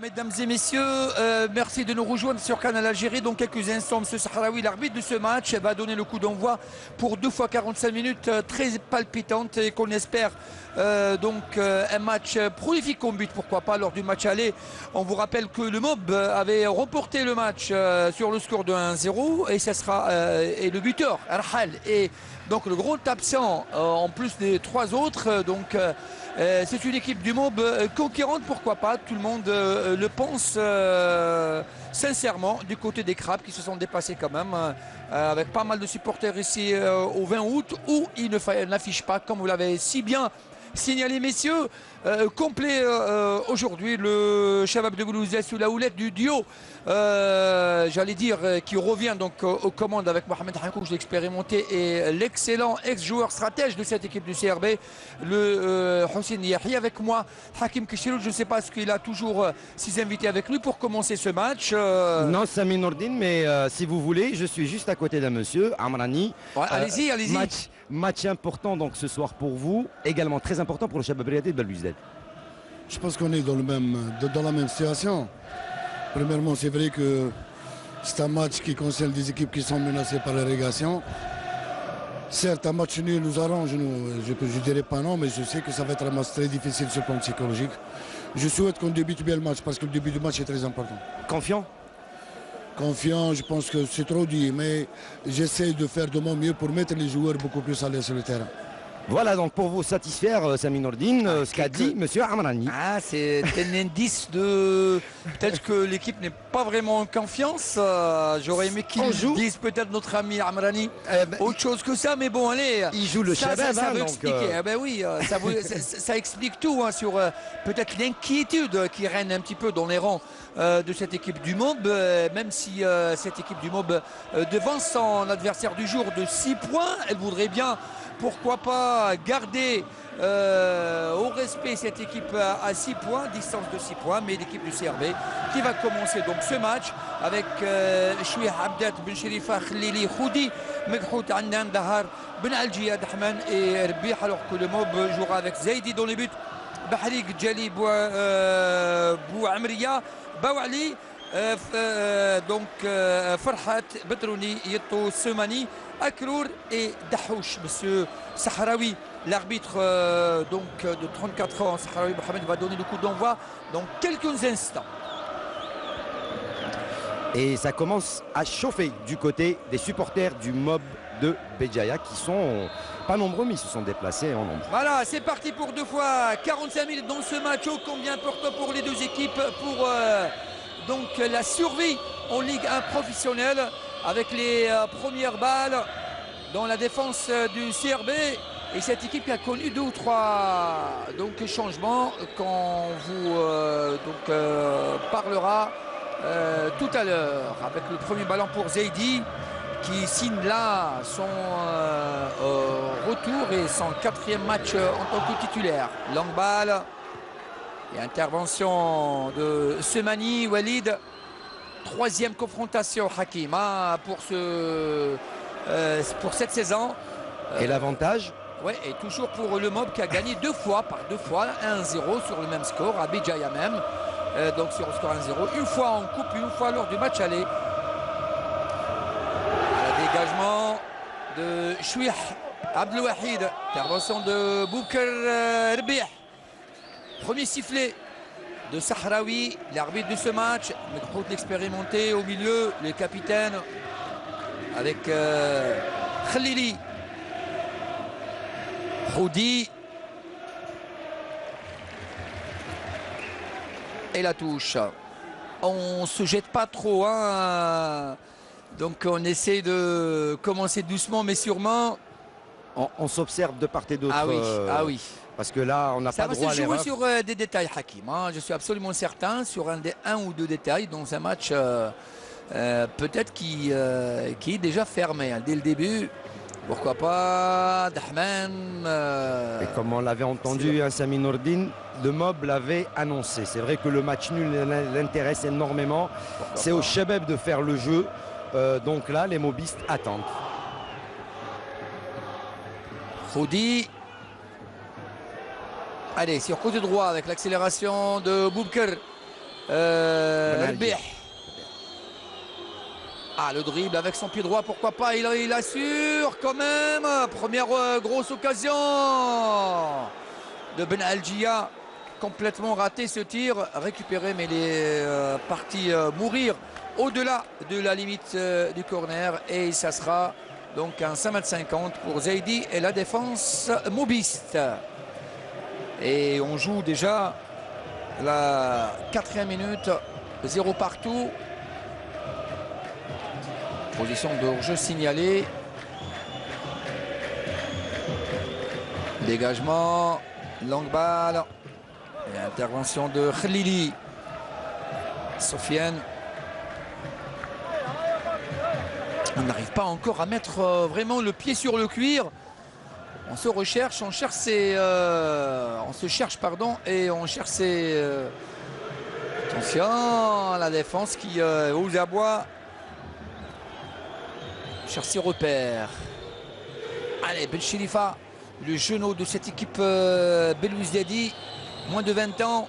Mesdames et messieurs, merci de nous rejoindre sur Canal Algérie. Dans quelques instants, M. Sahraoui, l'arbitre de ce match, va donner le coup d'envoi pour 2 fois 45 minutes très palpitantes et qu'on espère un match prolifique en but, pourquoi pas, lors du match aller. On vous rappelle que le MOB avait remporté le match sur le score de 1-0 et ça sera et le buteur, Arhal, et donc le gros absent en plus des 3 autres. C'est une équipe du MOB conquérante, pourquoi pas, tout le monde le pense sincèrement du côté des Crabes qui se sont déplacés quand même avec pas mal de supporters ici au 20 août où ils n'affichent pas, comme vous l'avez si bien signalé messieurs, complet aujourd'hui le Chabab de Goulouzès sous la houlette du duo j'allais dire qui revient donc aux commandes avec Mohamed Hankouch, l'expérimenté, et l'excellent ex-joueur stratège de cette équipe du CRB, le Hossein Yahi. Avec moi Hakim Kishirou, je ne sais pas ce qu'il a toujours ses invités avec lui pour commencer ce match. Non, Sami Nourdine, mais si vous voulez, je suis juste à côté d'un monsieur, Amrani. Ouais, allez-y, allez-y. Match important donc ce soir pour vous, également très important pour le Chabab Riadi de Belbouzdad. Je pense qu'on est dans la même situation. Premièrement, c'est vrai que c'est un match qui concerne des équipes qui sont menacées par la relégation. Certes, un match nul nous arrange, je ne dirais pas non, mais je sais que ça va être un match très difficile sur le plan psychologique. Je souhaite qu'on débute bien le match parce que le début du match est très important. Confiant? Confiant, je pense que c'est trop dit, mais j'essaie de faire de mon mieux pour mettre les joueurs beaucoup plus à l'aise sur le terrain. Voilà, donc pour vous satisfaire, Sami Nourdine, ce qu'a dit M. Amrani. Ah, c'est un indice de... Peut-être que l'équipe n'est pas vraiment en confiance. J'aurais aimé qu'il dise peut-être notre ami Amrani autre chose que ça, mais bon, allez. Il joue le Chabab, ça veut expliquer. Ah ben oui, ça explique tout hein, sur peut-être l'inquiétude qui règne un petit peu dans les rangs de cette équipe du MOB, même si cette équipe du MOB devance son adversaire du jour de 6 points, elle voudrait bien, pourquoi pas, garder au respect cette équipe à 6 points, distance de 6 points, mais l'équipe du CRB qui va commencer donc ce match avec Chouih Abdat Ben Sherifa Khlili Khoudi Mekhout Annan Dahar Ben Al-Jiyad Ahman et Rbih, alors que le MOB jouera avec Zaidi dans les buts, Bahrik Djali Bou Amriya Bawali, Farhat Bedrouni Yeto Semani Akrour et Dahouch. Monsieur Sahraoui, l'arbitre de 34 ans, Sahraoui Mohamed, va donner le coup d'envoi dans quelques instants. Et ça commence à chauffer du côté des supporters du MOB de Béjaïa qui sont pas nombreux mais ils se sont déplacés en nombre. Voilà, c'est parti pour 2 fois 45 minutes dans ce match ô combien important pour les deux équipes pour la survie en Ligue 1 professionnelle, avec les premières balles dans la défense du CRB, et cette équipe qui a connu 2 ou 3 changements qu'on vous parlera tout à l'heure, avec le premier ballon pour Zaidi qui signe là son retour et son 4e match en tant que titulaire. Longue balle et intervention de Semani Walid. 3e confrontation Hakim pour cette saison. Et l'avantage? Ouais, et toujours pour le MOB qui a gagné 2 fois, par 2 fois, 1-0 sur le même score, à Béjaïa même. Donc sur le score 1-0, une fois en coupe, une fois lors du match aller. Le dégagement de Chouih Abdelwahid, intervention de Bouker Rbih. Premier sifflet de Sahraoui, l'arbitre de ce match, Mekhout l'expérimenté au milieu, le capitaine avec Khlili Khoudi. Et la touche. On ne se jette pas trop, hein. Donc on essaie de commencer doucement mais sûrement. On s'observe de part et d'autre. Ah oui, ah oui. Parce que là, on n'a pas droit à l'erreur. Ça va se jouer sur des détails, Hakim. Hein. Je suis absolument certain sur un ou deux détails dans un match peut-être qui est déjà fermé hein, dès le début. Pourquoi pas Dahman. Et comme on l'avait entendu, hein, Sami Nourdine, le MOB l'avait annoncé. C'est vrai que le match nul l'intéresse énormément. C'est au Chabab de faire le jeu. Donc là, les mobistes attendent. Khoudi. Allez, sur côté droit avec l'accélération de Bouker. Rbih. Ah, le dribble avec son pied droit, pourquoi pas, il assure quand même. Première grosse occasion de Ben Algia. Complètement raté ce tir, récupéré, mais il est parti mourir au-delà de la limite du corner. Et ça sera donc un 5,50 pour Zaidi et la défense mobiste. Et on joue déjà la 4e minute, 0 partout. Position de hors-jeu signalée. Dégagement, longue balle. Et intervention de Khalili. Sofiane. On n'arrive pas encore à mettre vraiment le pied sur le cuir. On se recherche, on cherche ses... on se cherche, pardon, et on cherche ses... attention, la défense qui aux abois. Cherche ses repères. Allez, Ben Chilifa, le genou de cette équipe Belouizdadi, moins de 20 ans,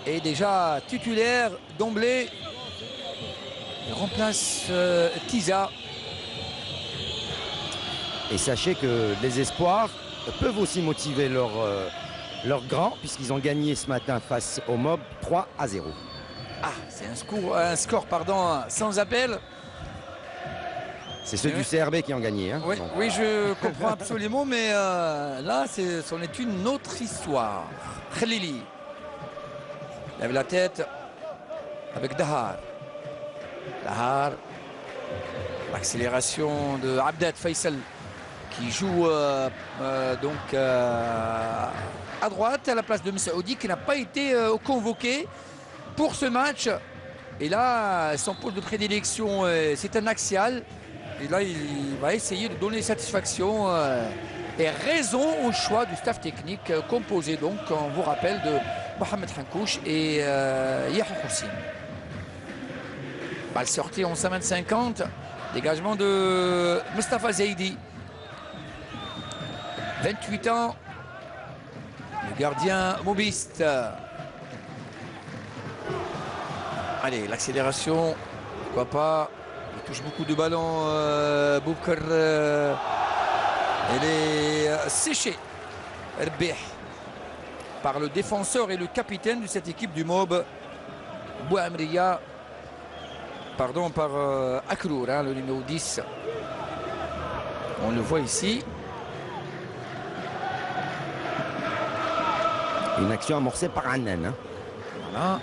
est déjà titulaire d'emblée. Il remplace Tiza. Et sachez que les espoirs peuvent aussi motiver leurs grands, puisqu'ils ont gagné ce matin face au Mob 3-0. Ah, c'est un score pardon, sans appel. C'est ceux du CRB qui ont gagné. Hein, oui, oui, je comprends absolument, mais là, c'en est une autre histoire. Khalili lève la tête avec Dahar. Dahar, l'accélération de Abdel Faisal qui joue donc à droite à la place de Messaoudi qui n'a pas été convoqué pour ce match. Et là, son pôle de prédilection, c'est un axial. Et là, il va essayer de donner satisfaction et raison au choix du staff technique composé, donc, on vous rappelle, de Mohamed Hankouch et Yahya Hossein. Balle sortie en 5,50. Dégagement de Mustafa Zaidi. 28 ans. Le gardien mobiste. Allez, l'accélération. Pourquoi pas. Il touche beaucoup de ballons. Boukar. Elle est séchée. Rbih. Par le défenseur et le capitaine de cette équipe du Mob. Bouamriya. Pardon, par Akrour, hein, le numéro 10. On le voit ici. Une action amorcée par Annan. Hein. Voilà.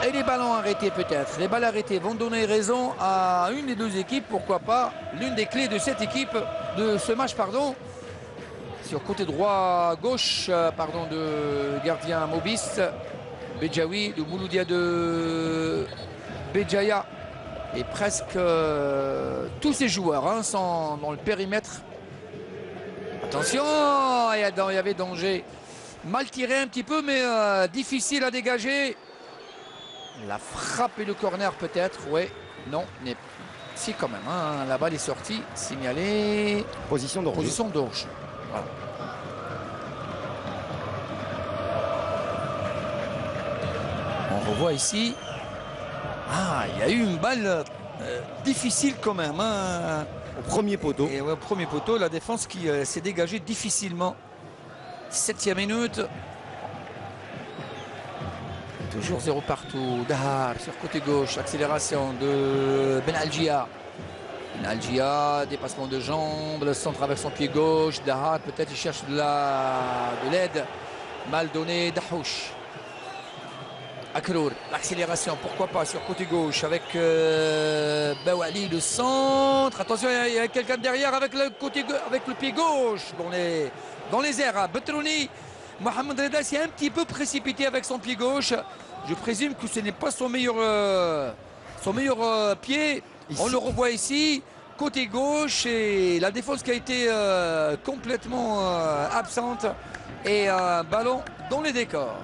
Et les ballons arrêtés peut-être. Les balles arrêtées vont donner raison à une des deux équipes. Pourquoi pas l'une des clés de cette équipe, de ce match, pardon. Sur côté droit, gauche, pardon, de gardien mobiste. Bejawi, le Mouloudia de Béjaïa. Et presque tous ces joueurs hein, sont dans le périmètre. Attention, il y avait danger. Mal tiré un petit peu, mais difficile à dégager. La frappe et le corner peut-être, oui. Non, mais si quand même. Hein, la balle est sortie, signalée. Position d'orge. Position d'orge. Voilà. On revoit ici. Ah, il y a eu une balle difficile quand même. Hein. Au premier poteau. Et au premier poteau, la défense qui s'est dégagée difficilement. 7e minute. Toujours 0 partout. Dahar sur côté gauche. Accélération de Ben Algia. Ben Algia, dépassement de jambes. Le centre avec son pied gauche. Dahar, peut-être il cherche de l'aide. Mal donné. Dahouch. Akrour, l'accélération, pourquoi pas sur côté gauche avec Bawali, le centre. Attention, il y a quelqu'un derrière avec le pied gauche dans les airs. Betrouni, Mohamed Reda s'est un petit peu précipité avec son pied gauche. Je présume que ce n'est pas son meilleur pied. Ici. On le revoit ici, côté gauche, et la défense qui a été complètement absente. Et un ballon dans les décors.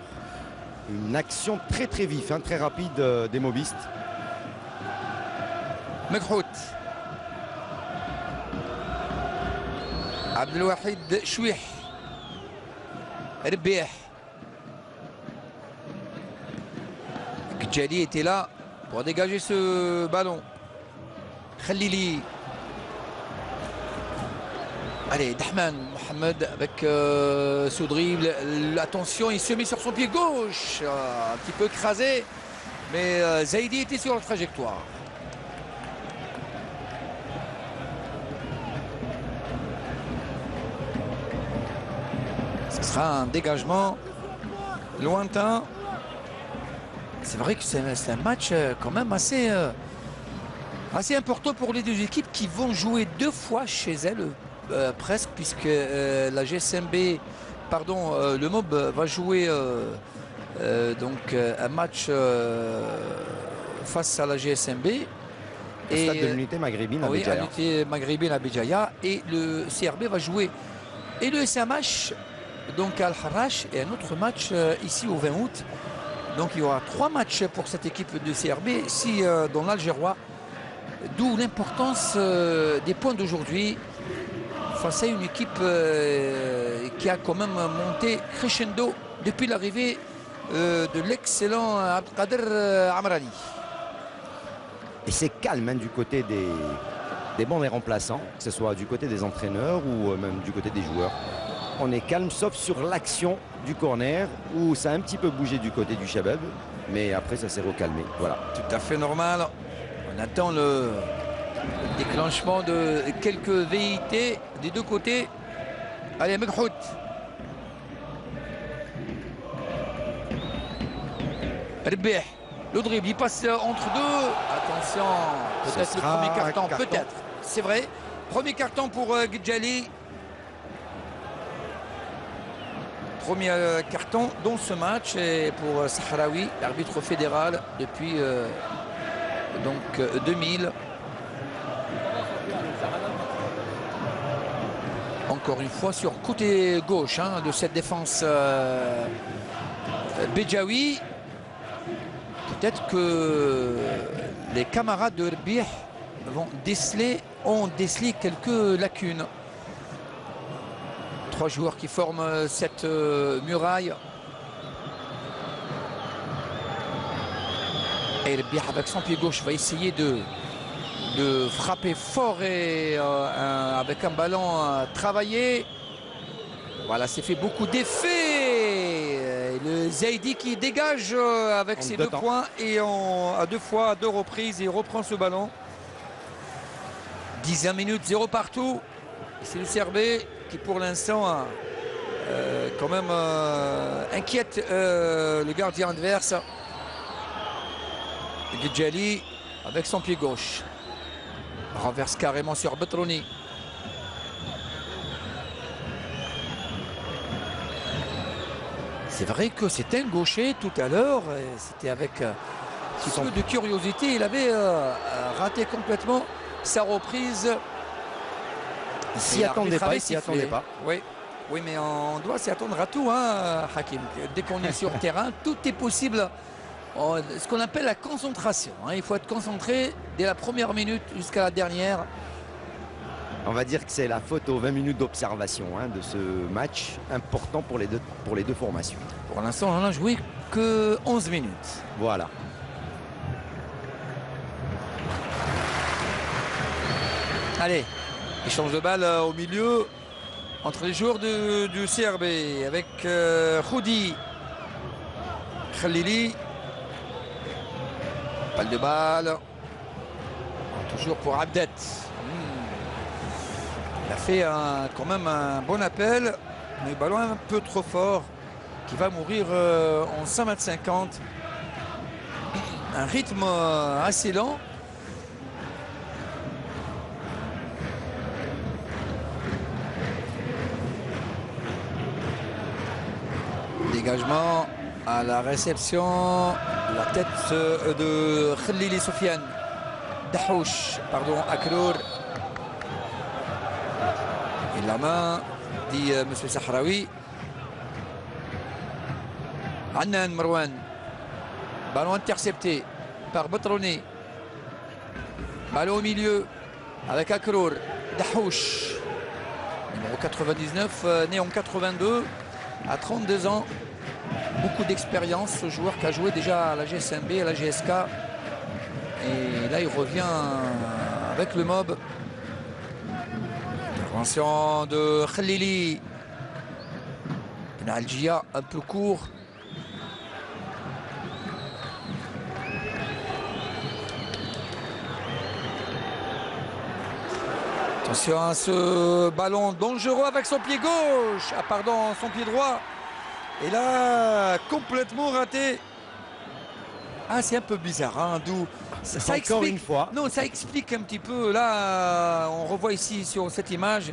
Une action très très vif, hein, très rapide des mobistes. Mekhout. Abdelwahid Chouih. Rbih. Gdjali était là pour dégager ce ballon. Khalili. Allez, Dahman Mohamed avec ce dribble. Attention, il se met sur son pied gauche. Un petit peu écrasé. Mais Zaidi était sur la trajectoire. Ce sera un dégagement lointain. C'est vrai que c'est un match quand même assez important pour les deux équipes qui vont jouer 2 fois chez elles, presque, puisque la GSMB, pardon, le MOB va jouer donc un match face à la GSMB. Au stade de l'unité maghrébine à oui, Béjaïa. l'unité maghrébine à Béjaïa. Et le CRB va jouer et le SMH donc à Al-Harrach et un autre match ici au 20 août. Donc il y aura 3 matchs pour cette équipe de CRB ici dans l'Algérois. D'où l'importance des points d'aujourd'hui face à une équipe qui a quand même monté crescendo depuis l'arrivée de l'excellent Abdelkader Amrani. Et c'est calme hein, du côté des bons et remplaçants, que ce soit du côté des entraîneurs ou même du côté des joueurs. On est calme sauf sur l'action du corner où ça a un petit peu bougé du côté du Shabab, mais après ça s'est recalmé. Voilà. Tout à fait normal. On attend le déclenchement de quelques velléités des deux côtés. Allez, Meghrout. Rbih. Le dribble, il passe entre deux. Attention, peut-être le premier carton, peut-être. C'est vrai. Premier carton pour Gdjali. Premier carton dans ce match et pour Sahraoui, l'arbitre fédéral depuis donc 2000. Encore une fois sur côté gauche hein, de cette défense Béjaoui. Peut-être que les camarades de Rbih ont décelé quelques lacunes. 3 joueurs qui forment cette muraille. Et Rbih avec son pied gauche va essayer de frapper fort et avec un ballon travaillé. Voilà, c'est fait beaucoup d'effets. Le Zaidi qui dégage avec ses 2 points et à 2 fois, à 2 reprises, il reprend ce ballon. 10 minutes, 0 partout. C'est le CRB qui pour l'instant quand même inquiète le gardien adverse. Gdjali avec son pied gauche. Renverse carrément sur Betrouni. C'est vrai que c'était un gaucher tout à l'heure. C'était avec un petit peu de curiosité. Il avait raté complètement sa reprise. Il s'y attendait pas, il s'y attendait pas. Oui, oui, mais on doit s'y attendre à tout, hein, Hakim. Dès qu'on est sur terrain, tout est possible. Ce qu'on appelle la concentration. Hein. Il faut être concentré dès la première minute jusqu'à la dernière. On va dire que c'est la faute aux 20 minutes d'observation hein, de ce match important pour les deux formations. Pour l'instant, on n'en a joué que 11 minutes. Voilà. Allez, échange de balles au milieu entre les joueurs du CRB avec Khoudi, Khalili. Balle de balle. Toujours pour Abdet. Il a fait quand même un bon appel, mais ballon un peu trop fort qui va mourir en 5,50 m. Un rythme assez lent. Dégagement à la réception. La tête de Khalili Soufiane. Dahouch, pardon, Akrour. Et la main, dit M. Sahraoui. Annan Marwan. Ballon intercepté par Betrouni. Ballon au milieu avec Akrour. Dahouch. Numéro 99, né en 82, à 32 ans. beaucoup d'expérience, ce joueur qui a joué déjà à la GSMB, à la GSK. Et là, il revient avec le mob. Intervention de Khalili. Benalgia un peu court. Attention à ce ballon dangereux avec son pied gauche. Ah pardon, son pied droit. Et là, complètement raté. Ah, c'est un peu bizarre, hein, d'où ça encore explique, une fois. Non, ça explique un petit peu. Là, on revoit ici sur cette image.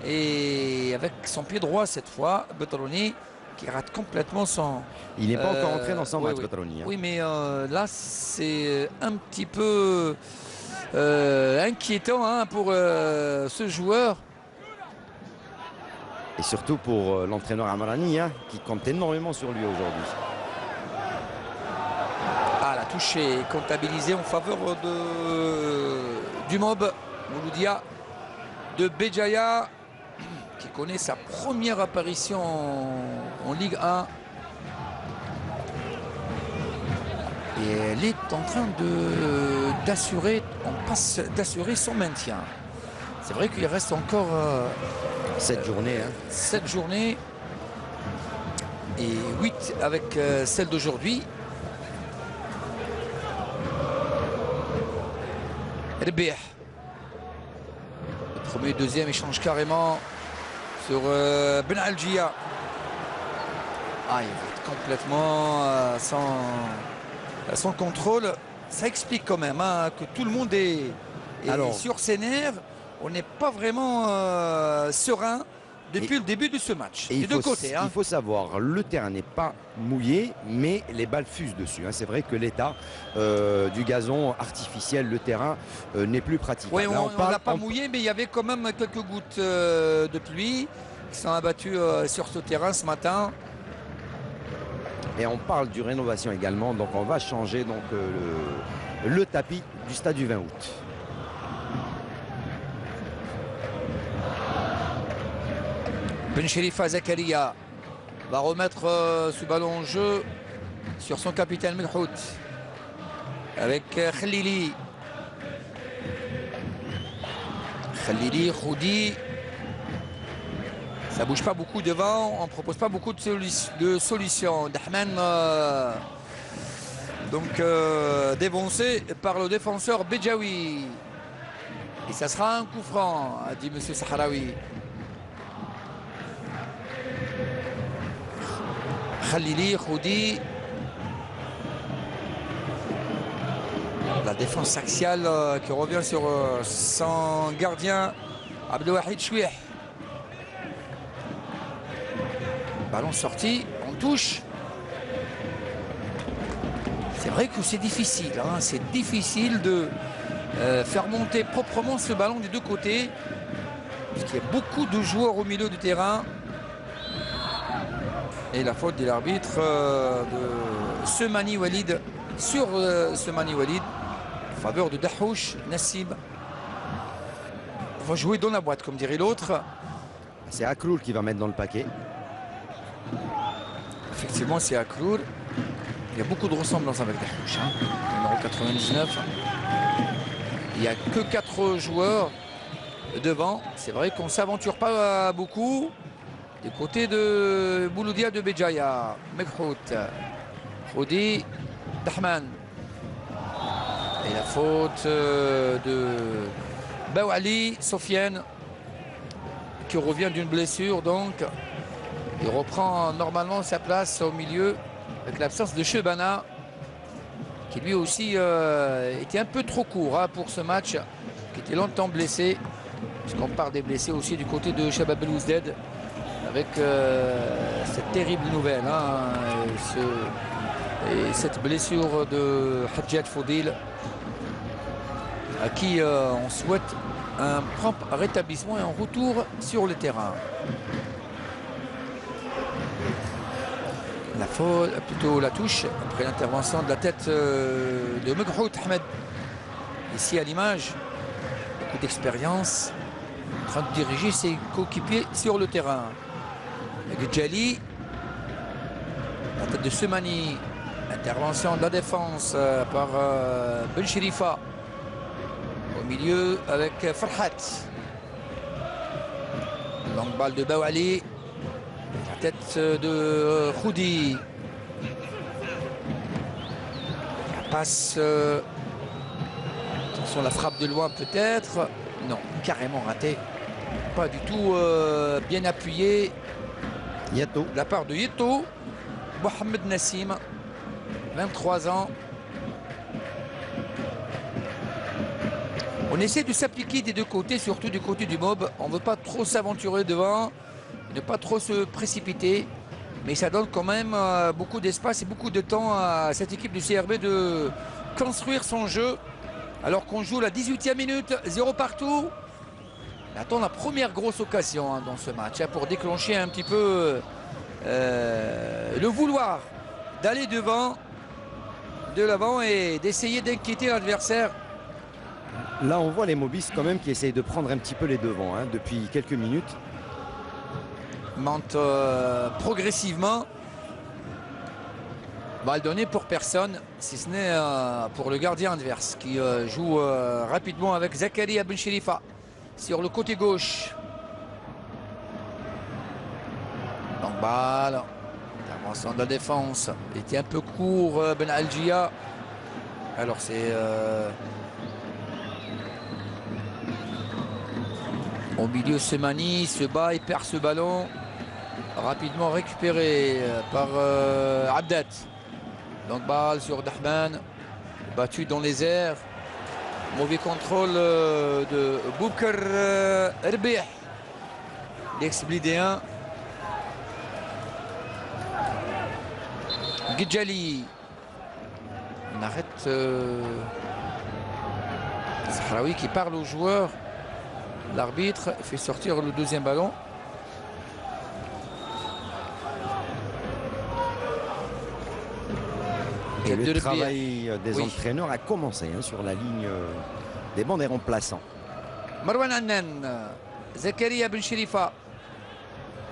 Et avec son pied droit cette fois, Betroni qui rate complètement son... Il n'est pas encore entré dans son match, oui. Betroni. Oui, mais là, c'est un petit peu inquiétant, hein, pour ce joueur. Et surtout pour l'entraîneur Amrani, hein, qui compte énormément sur lui aujourd'hui. Ah, la touche est comptabilisée en faveur du mob. Mouloudia de Béjaïa, qui connaît sa première apparition en Ligue 1. Et elle est en train d'assurer son maintien. C'est vrai qu'il reste encore 7 journées. Hein. 7 journées et 8 avec celle d'aujourd'hui. Rbih. Le premier et deuxième échange carrément sur Benalgia. Ah, il va complètement sans contrôle. Ça explique quand même, hein, que tout le monde est sur ses nerfs. On n'est pas vraiment serein depuis le début de ce match. Et des deux côtés. Hein. Il faut savoir, le terrain n'est pas mouillé, mais les balles fusent dessus. Hein. C'est vrai que l'état du gazon artificiel, le terrain, n'est plus praticable. Oui, on ne l'a pas mouillé, mais il y avait quand même quelques gouttes de pluie qui sont abattues sur ce terrain ce matin. Et on parle du rénovation également, donc on va changer donc, le tapis du stade du 20 août. Ben Cherifa Zakaria va remettre ce ballon en jeu sur son capitaine Melhout avec Khalili. Khalili, Khoudi. Ça bouge pas beaucoup devant, on propose pas beaucoup de solutions. Dahman donc dévancé par le défenseur Béjaoui. Et ça sera un coup franc, a dit M. Sahraoui. Khalili, Khoudi. La défense axiale qui revient sur son gardien Abdelwahid Chouih. Ballon sorti, on touche. C'est vrai que c'est difficile, hein, c'est difficile de faire monter proprement ce ballon des deux côtés, parce qu'il y a beaucoup de joueurs au milieu du terrain. Et la faute de l'arbitre de Semani Walid sur Semani Walid en faveur de Dahouch Nassib. On va jouer dans la boîte, comme dirait l'autre. C'est Akloul qui va mettre dans le paquet. Effectivement, c'est Akloul. Il y a beaucoup de ressemblances avec Dahouch, hein. Numéro 99. Il n'y a que 4 joueurs devant. C'est vrai qu'on ne s'aventure pas beaucoup. Du côté de Mouloudia de Béjaïa, Mekhout, Khoudi, Dahman. Et la faute de Bouali, Sofiane, qui revient d'une blessure, donc il reprend normalement sa place au milieu avec l'absence de Chebana, qui lui aussi était un peu trop court, hein, pour ce match, qui était longtemps blessé, puisqu'on parle des blessés aussi du côté de Shabab El Ouzded, avec cette terrible nouvelle, hein, et cette blessure de Hadjat Fodil, à qui on souhaite un prompt rétablissement et un retour sur le terrain. La faute, plutôt la touche, après l'intervention de la tête de Mekhout Ahmed. Ici à l'image, beaucoup d'expérience, en train de diriger ses coéquipiers sur le terrain. Avec Djali, La tête de Semani. Intervention de la défense par Ben Cherifa. Au milieu avec Farhat. Longue balle de Bouali. La tête de Khoudi. La passe. Attention, la frappe de loin peut-être. Non, carrément raté. Pas du tout bien appuyé. Yato. De la part de Yato. Mohamed Nassim. 23 ans. On essaie de s'appliquer des deux côtés, surtout du côté du mob. On ne veut pas trop s'aventurer devant, ne pas trop se précipiter. Mais ça donne quand même beaucoup d'espace et beaucoup de temps à cette équipe du CRB de construire son jeu. Alors qu'on joue la 18e minute, 0 partout. On attend la première grosse occasion dans ce match pour déclencher un petit peu le vouloir d'aller devant, de l'avant et d'essayer d'inquiéter l'adversaire. Là, on voit les mobistes quand même qui essayent de prendre un petit peu les devants depuis quelques minutes. Monte progressivement. Balle donnée pour personne, si ce n'est pour le gardien adverse qui joue rapidement avec Zakaria Ben Cherifa sur le côté gauche. Donc balle. Intervention de la défense. Il était un peu court Ben Algia. Alors c'est au milieu Semani se bat et perd ce ballon. Rapidement récupéré par Abdat. Donc balle sur Dahman. Battu dans les airs. Mauvais contrôle de Boukar Erbih. L'ex-Blidéen. Gidjali. On arrête Sahraoui qui parle aux joueurs. L'arbitre fait sortir le deuxième ballon. Et le travail des entraîneurs a commencé sur la ligne des bancs des remplaçants. Marwan Annan, Zakaria Ben Cherifa.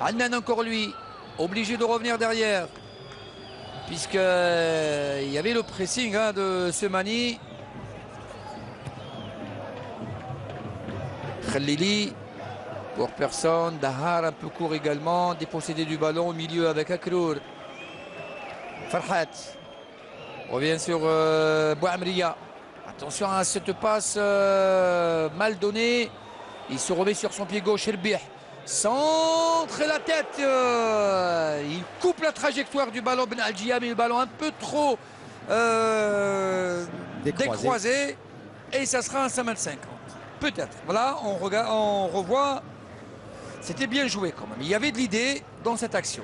Annan encore lui, obligé de revenir derrière. Puisqu'il y avait le pressing de Semani. Khalili pour personne. Dahar un peu court également. Dépossédé du ballon au milieu avec Akrour. Farhat revient sur Bouamria. Attention à cette passe mal donnée. Il se remet sur son pied gauche. Erbih centre la tête. Il coupe la trajectoire du ballon. Ben Algia, mais le ballon un peu trop décroisé. Et ça sera un 5m50. Peut-être. Voilà, on revoit. C'était bien joué quand même. Il y avait de l'idée dans cette action.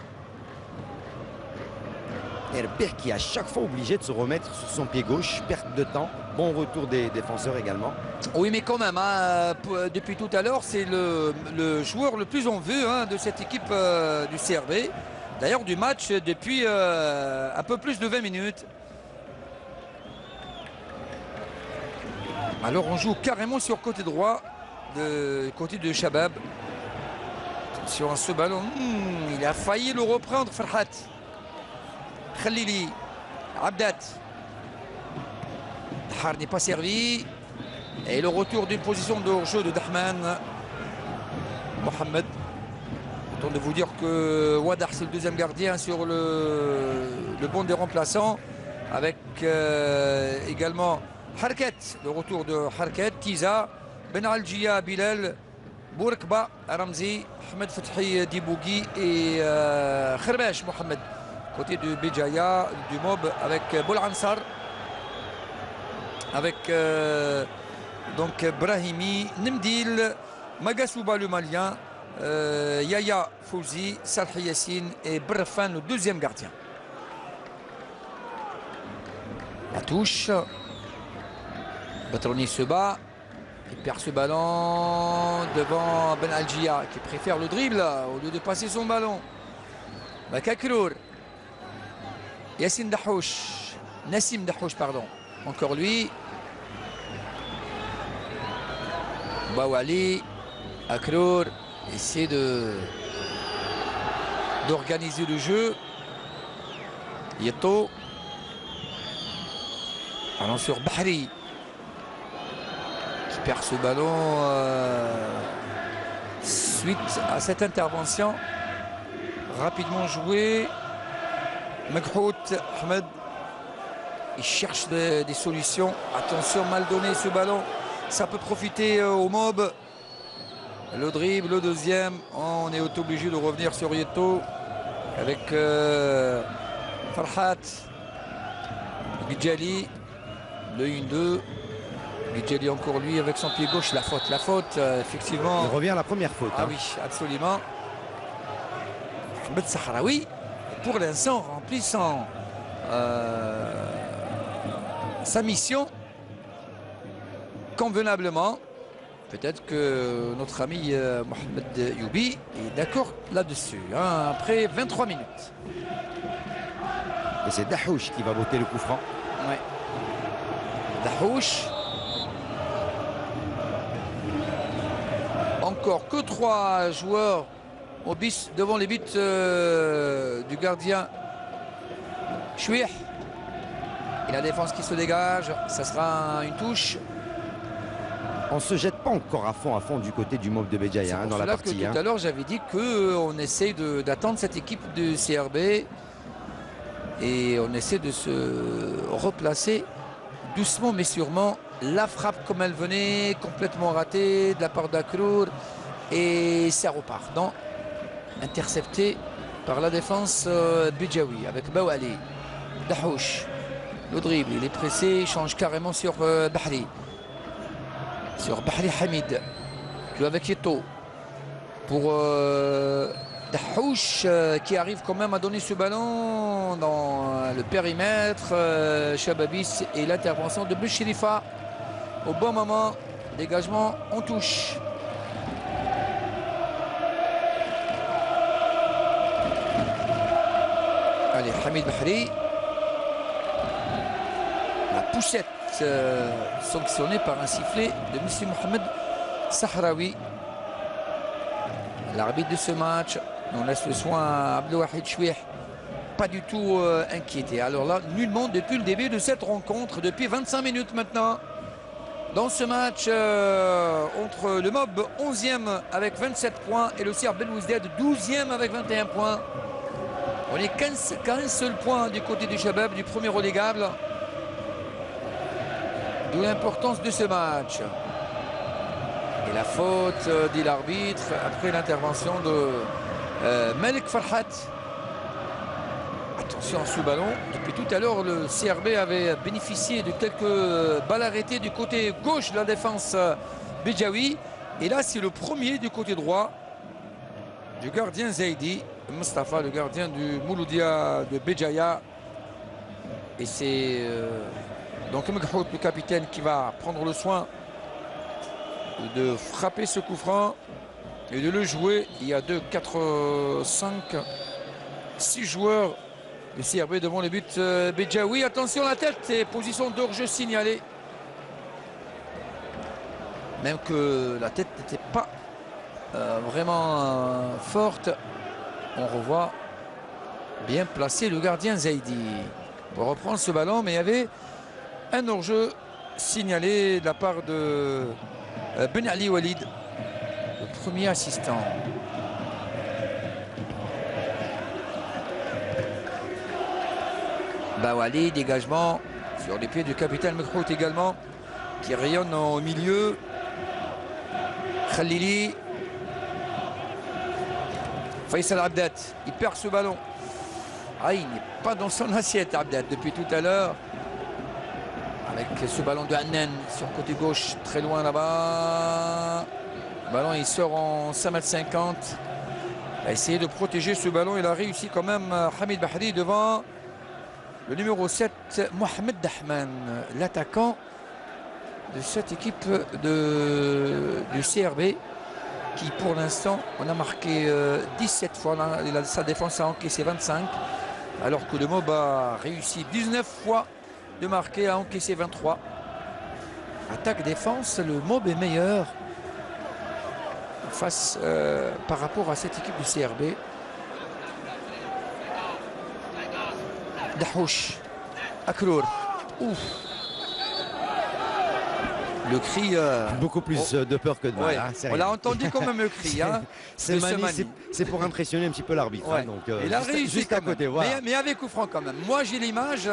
Erbih qui est à chaque fois obligé de se remettre sur son pied gauche. Perte de temps. Bon retour des défenseurs également. Oui, mais quand même, depuis tout à l'heure, c'est le joueur le plus en vue de cette équipe du CRB. D'ailleurs, du match depuis un peu plus de 20 minutes. Alors, on joue carrément sur côté droit, côté de Shabab. Sur ce ballon, il a failli le reprendre, Farhat. Khalili, Abdat. Dahar n'est pas servi. Et le retour d'une position de hors-jeu de Dahman. Mohamed. Autant de vous dire que Wadar, c'est le deuxième gardien sur le banc des remplaçants. Avec également Harket, le retour de Harket, Tiza, Ben Algia, Bilal, Bourkba, Ramzi, Ahmed Fethi Dibougui et Kherbesh Mohamed. Côté de Béjaïa, du Mob avec Boulansar. Avec donc Brahimi, Nemdil, Magasouba le Malien, Yaya Fouzi, Salhi Yassine et Brefan le deuxième gardien. La touche. Batrouni se bat. Il perd ce ballon devant Ben Algia qui préfère le dribble au lieu de passer son ballon. Bakakrour. Yassine Dahouch. Nassim Dahouch, pardon. Encore lui. Bouali. Akrour essaie d'organiser le jeu. Yeto. Ballon sur Bahri. Qui perd ce ballon suite à cette intervention. Rapidement joué. Meghrout Ahmed. Il cherche des solutions. Attention, mal donné ce ballon. Ça peut profiter au mob. Le dribble, le deuxième. On est obligé de revenir sur Yeto. Avec Farhat. Bidjali. Le 1-2. Bidjali encore lui avec son pied gauche. La faute, effectivement. Il revient à la première faute. Ah oui, absolument. Ahmed Sahraoui, pour l'instant, remplissant sa mission convenablement. Peut-être que notre ami Mohamed Youbi est d'accord là-dessus. Hein, après 23 minutes. Et c'est Dahouch qui va voter le coup franc. Ouais. Dahouch. Encore que 3 joueurs au bis devant les buts du gardien Chouih. Et la défense qui se dégage, ça sera une touche. On ne se jette pas encore à fond du côté du MOB de Béjaïa dans la partie. Tout à l'heure, j'avais dit qu'on essaye d'attendre cette équipe du CRB et on essaie de se replacer doucement mais sûrement. La frappe comme elle venait, complètement ratée de la part d'Akrour et ça repart. Non, intercepté par la défense Béjaoui avec Bouali. Dahouch, le dribble, il est pressé, il change carrément sur Bahri. Sur Bahri Hamid, qui avec Yeto pour Dahouch qui arrive quand même à donner ce ballon dans le périmètre. Chababis et l'intervention de Bouchirifa au bon moment. Dégagement en touche. Allez, Hamid Bahri. La poussette sanctionné par un sifflet de M. Mohamed Sahraoui. L'arbitre de ce match, on laisse le soin à Abdelwahid Chouih, pas du tout inquiété. Alors là, nullement depuis le début de cette rencontre, depuis 25 minutes maintenant. Dans ce match entre le MOB 11e avec 27 points et le CR Belouizdad 12e avec 21 points. On n'est qu'un seul point du côté du Chabab, du premier relégable. D'où l'importance de ce match. Et la faute, dit l'arbitre, après l'intervention de Malik Farhat. Attention à ce ballon. Depuis tout à l'heure, le CRB avait bénéficié de quelques balles arrêtées du côté gauche de la défense Béjaoui. Et là, c'est le premier du côté droit du gardien Zaidi. Mustafa, le gardien du Mouloudia de Béjaïa. Et c'est donc Meghrout, le capitaine, qui va prendre le soin de frapper ce coup franc et de le jouer. Il y a 2, 4, 5, 6 joueurs du CRB devant les buts Béjaoui. Attention la tête et position d'orge signalée. Même que la tête n'était pas vraiment forte. On revoit bien placé le gardien Zaidi pour reprendre ce ballon, mais il y avait un hors-jeu signalé de la part de Ben Ali Walid, le premier assistant. Bouali, dégagement sur les pieds du capitaine Meghrout également, qui rayonne au milieu. Khalili. Faisal Abdat, il perd ce ballon. Ah, il n'est pas dans son assiette, Abdat, depuis tout à l'heure. Avec ce ballon de Hannen sur le côté gauche, très loin là-bas. Le ballon, il sort en 5,50 m. Il a essayé de protéger ce ballon. Il a réussi quand même, Hamid Bahri, devant le numéro 7, Mohamed Dahman, l'attaquant de cette équipe du CRB. Qui pour l'instant, on a marqué 17 fois, sa défense a encaissé 25, alors que le MOB a réussi 19 fois de marquer, a encaissé 23. Attaque-défense, le MOB est meilleur face par rapport à cette équipe du CRB. Dahouch. Akrour. Ouf. Le cri. Beaucoup plus de peur que de mal. Ouais, Hein, on l'a entendu quand même le cri. Hein, c'est pour impressionner un petit peu l'arbitre. Ouais. Hein, donc, il a réussi juste à côté. Voilà. Mais avec coup franc quand même. Moi j'ai l'image.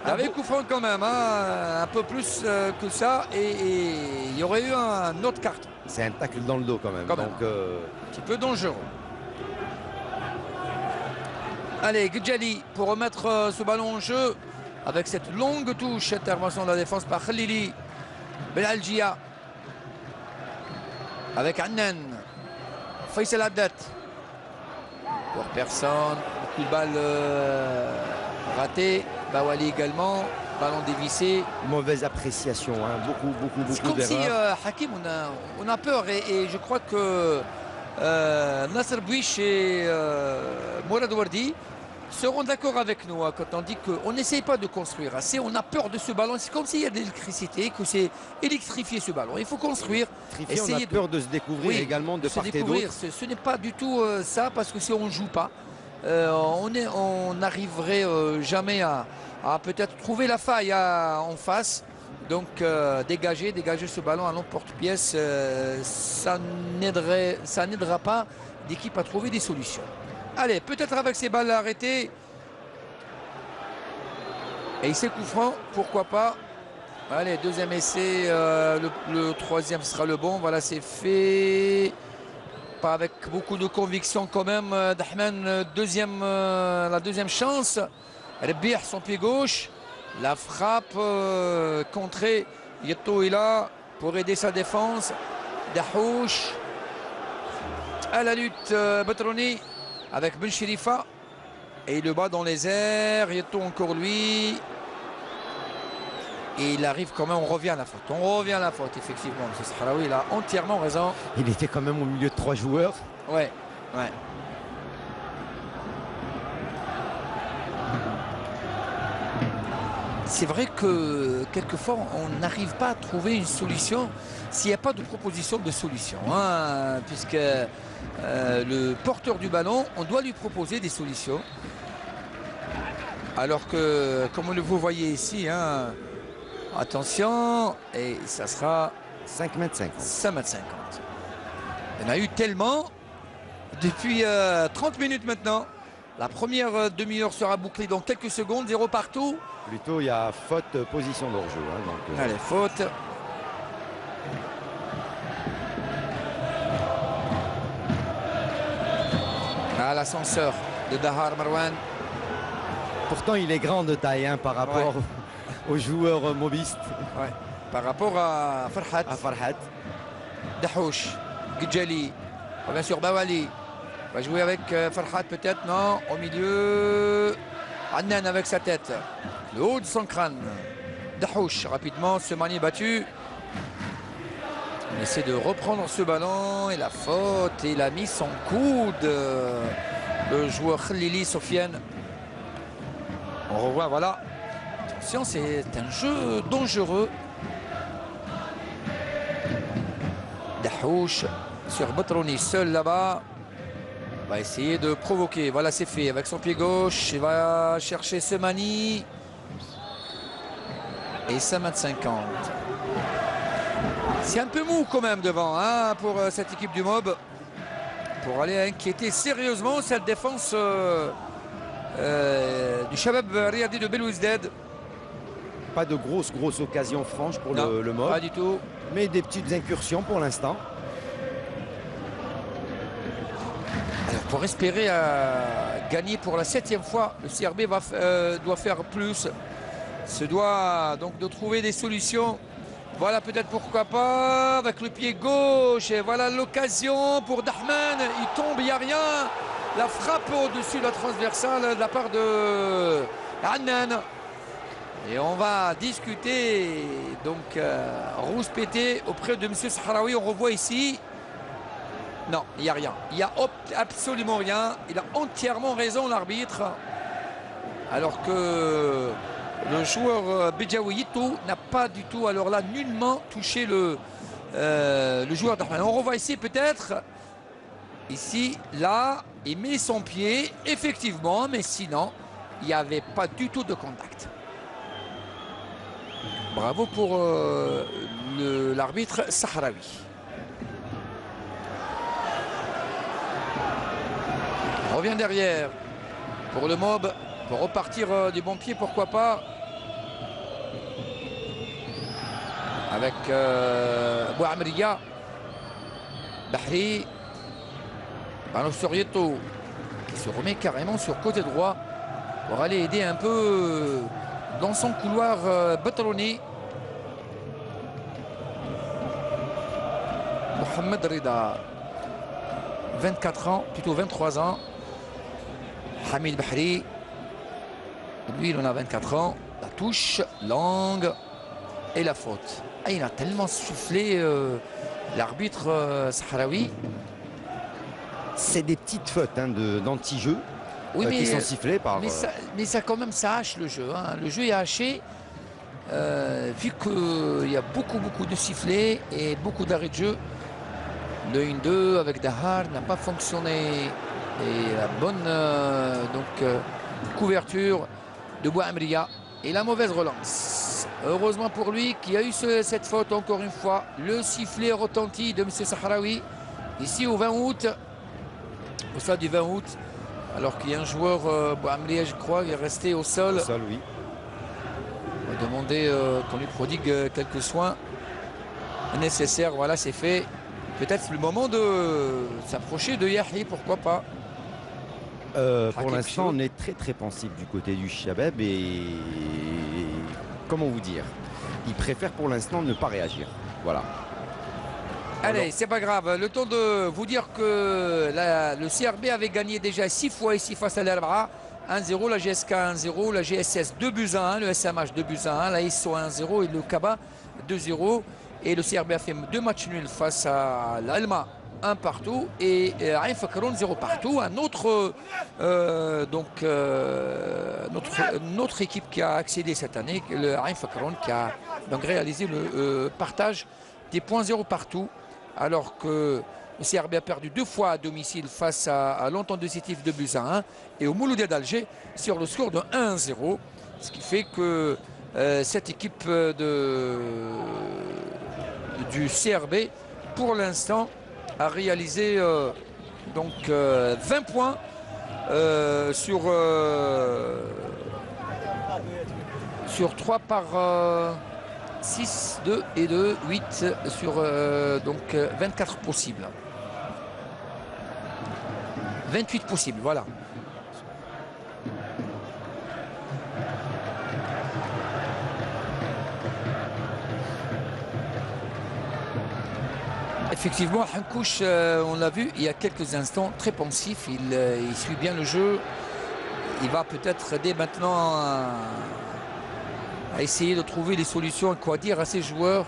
Avec coup franc quand même. Hein, un peu plus que ça. Et il y aurait eu un autre carton. C'est un tacle dans le dos quand même. Quand même. Donc, un petit peu dangereux. Allez, Gdjali pour remettre ce ballon en jeu. Avec cette longue touche, intervention de la défense par Khalili Belalgia. Avec Annan. Faisal Abdat. Pour personne. Beaucoup de balles ratées. Bawali également. Ballon dévissé. Mauvaise appréciation. Hein. Beaucoup C'est comme si Hakim, on a peur. Et je crois que Nasser Bouich et Mourad Wardi seront d'accord avec nous hein, quand on dit qu'on n'essaye pas de construire assez, on a peur de ce ballon. C'est comme s'il y a de l'électricité, que c'est électrifié ce ballon. Il faut construire. On a peur de se découvrir également de part et d'autre. Ce n'est pas du tout ça, parce que si on ne joue pas, on n'arriverait jamais à peut-être trouver la faille en face. Donc dégager ce ballon à l'emporte-pièce, ça n'aidera pas l'équipe à trouver des solutions. Allez, peut-être avec ces balles arrêtées. Et ces coups francs, pourquoi pas. Allez, deuxième essai, le troisième sera le bon. Voilà, c'est fait. Pas avec beaucoup de conviction quand même. Dahman, la deuxième chance. Rebih, son pied gauche. La frappe contrée. Yeto est là pour aider sa défense. Dahouch. À la lutte, Batrouni. Avec Ben Chérifa. Et il le bat dans les airs. Yeto encore lui. Et il arrive quand même, on revient à la faute. On revient à la faute, effectivement. M. Sahraoui, il a entièrement raison. Il était quand même au milieu de 3 joueurs. Ouais. C'est vrai que quelquefois, on n'arrive pas à trouver une solution s'il n'y a pas de proposition de solution. Hein, puisque le porteur du ballon, on doit lui proposer des solutions. Alors que, comme vous voyez ici, hein, attention, et ça sera 5,50 m. 5,50 m. Il y en a eu tellement depuis 30 minutes maintenant. La première demi-heure sera bouclée dans quelques secondes, 0 partout. Plutôt, il y a faute, position de hors-jeu. Hein, allez, faute. Ah, l'ascenseur de Dahar Marwan. Pourtant, il est grand de taille hein, par rapport aux joueurs mobistes. Ouais. Par rapport à Farhat. Dahouch, Gdjali, bien sûr Bawali. Va jouer avec Farhat peut-être, non. Au milieu, Annan avec sa tête. Le haut de son crâne. Dahouch, rapidement, se manie battu. On essaie de reprendre ce ballon et la faute. Et il a mis son coude. Le joueur Khalili Sofiane. On revoit, voilà. Attention, c'est un jeu dangereux. Dahouch sur Batrouni, seul là-bas. Va essayer de provoquer. Voilà, c'est fait. Avec son pied gauche, il va chercher Semani. Et 5,50 m. C'est un peu mou quand même devant hein, pour cette équipe du MOB. Pour aller inquiéter sérieusement cette défense du Shabab Riadi de Belouizdad. Pas de grosses occasions franches pour le MOB. Pas du tout. Mais des petites incursions pour l'instant. Alors pour espérer gagner pour la 7e fois, le CRB doit faire plus. Se doit donc de trouver des solutions. Voilà peut-être pourquoi pas avec le pied gauche. Et voilà l'occasion pour Dahman. Il tombe, il n'y a rien. La frappe au-dessus de la transversale de la part de Annan. Et on va discuter, donc rouspéter auprès de M. Sahraoui. On revoit ici. Non, il n'y a rien. Il n'y a absolument rien. Il a entièrement raison, l'arbitre. Alors que le joueur Bedjaouitou n'a pas du tout, alors là, nullement touché le joueur d'Arman. On revoit ici peut-être. Ici, là, il met son pied, effectivement, mais sinon, il n'y avait pas du tout de contact. Bravo pour l'arbitre sahraoui. On revient derrière pour le mob, pour repartir du bon pied, pourquoi pas. Avec Bouamria, Bahri, Sorieto qui se remet carrément sur côté droit pour aller aider un peu dans son couloir Batrouni. Mohamed Rida, 24 ans, plutôt 23 ans. Hamid Bahri, lui il en a 24 ans. La touche, longue et la faute. Ah, il a tellement soufflé l'arbitre sahraoui. C'est des petites fautes hein, d'anti-jeu qui sont sifflées par... Mais ça quand même, ça hache le jeu. Hein. Le jeu est haché. Vu qu'il y a beaucoup de sifflets et beaucoup d'arrêts de jeu. Le 1-2 avec Dahar n'a pas fonctionné. Et la bonne couverture de Bouamria. Et la mauvaise relance. Heureusement pour lui qui a eu cette faute encore une fois. Le sifflet retentit de M. Sahraoui. Ici au 20 août. Au stade du 20 août. Alors qu'il y a un joueur, Bouamria je crois, qui est resté au sol. Au sol, oui. On va demander qu'on lui prodigue quelques soins nécessaires. Voilà, c'est fait. Peut-être le moment de s'approcher de Yahi, pourquoi pas. Pour l'instant, on est très pensif du côté du Chabeb et comment vous dire, il préfère pour l'instant ne pas réagir. Voilà. Allez, c'est pas grave. Le temps de vous dire que le CRB avait gagné déjà 6 fois ici face à l'Albra. 1-0, la GSK 1-0, la GSS 2-1, le SMH 2-1, la ISO 1-0 et le Kaba 2-0. Et le CRB a fait 2 matchs nuls face à l'Alma, 1 partout, et Ain Fakron 0 partout. Un autre, notre équipe qui a accédé cette année, le Ain Fakron, qui a donc réalisé le partage des points 0 partout, alors que le CRB a perdu 2 fois à domicile face à l'Entente Sétif 2-1 et au Mouloudia d'Alger sur le score de 1-0, ce qui fait que cette équipe du CRB pour l'instant a réalisé 20 points sur 3 par 6, 2 et 2, 8 sur 24 possibles. 28 possibles, voilà. Effectivement, Hankouch, on l'a vu il y a quelques instants, très pensif, il suit bien le jeu. Il va peut-être dès maintenant à essayer de trouver des solutions, quoi dire à ses joueurs.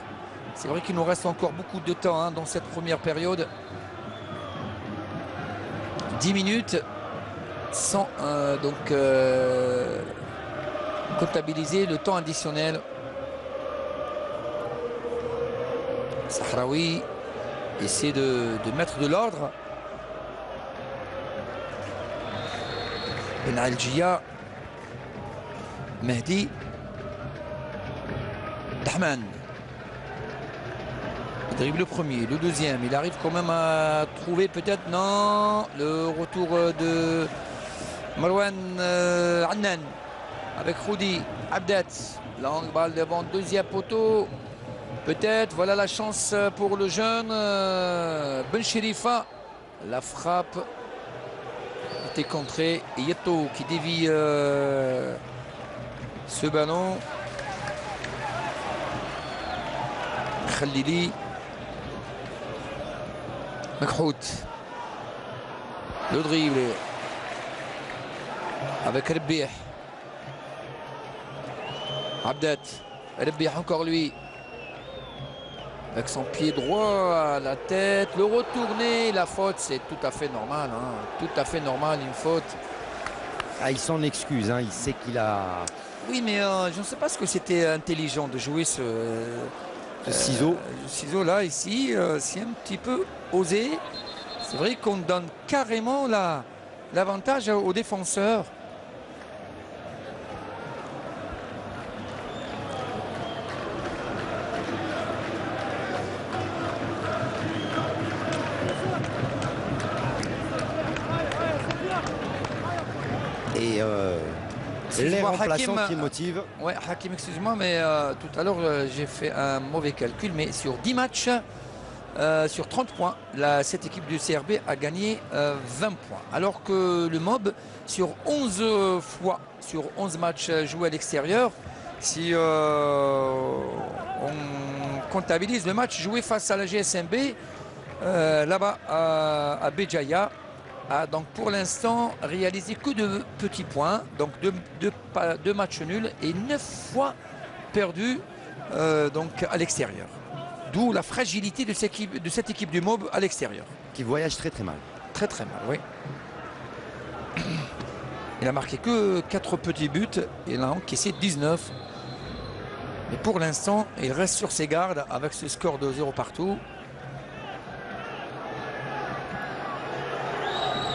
C'est vrai qu'il nous reste encore beaucoup de temps dans cette première période. 10 minutes sans comptabiliser le temps additionnel. Sahraoui essaie de mettre de l'ordre. Ben Algia, Mehdi, Dahman. Il dribble le premier, le deuxième. Il arrive quand même à trouver peut-être, non, le retour de Marwan Annan avec Roudi Abdet. Longue balle devant, deuxième poteau. Peut-être, voilà la chance pour le jeune Ben Chérifa. La frappe était contrée. Et Yeto qui dévie ce ballon. Khalili. Makhout. Le dribble. Avec Rebih. Abdet. Rebih encore lui. Avec son pied droit à la tête, le retourner, la faute, c'est tout à fait normal. Tout à fait normal, une faute. Ah, il s'en excuse, il sait qu'il a... Oui, mais je ne sais pas ce que c'était intelligent de jouer ce ciseau. Ciseau là, ici, c'est un petit peu osé. C'est vrai qu'on donne carrément l'avantage aux défenseurs. Les remplaçants qui motivent. Ouais, Hakim, excuse-moi, mais tout à l'heure, j'ai fait un mauvais calcul, mais sur 10 matchs, sur 30 points, cette équipe du CRB a gagné 20 points. Alors que le MOB, sur 11 fois, sur 11 matchs joués à l'extérieur, si on comptabilise le match joué face à la GSMB, là-bas à Béjaïa, a donc pour l'instant réalisé que de petits points, donc deux matchs nuls et 9 fois perdus donc à l'extérieur. D'où la fragilité de cette équipe du MOB à l'extérieur. Qui voyage très très mal. Très très mal, oui. Il a marqué que 4 petits buts et il a encaissé 19. Mais pour l'instant, il reste sur ses gardes avec ce score de 0 partout.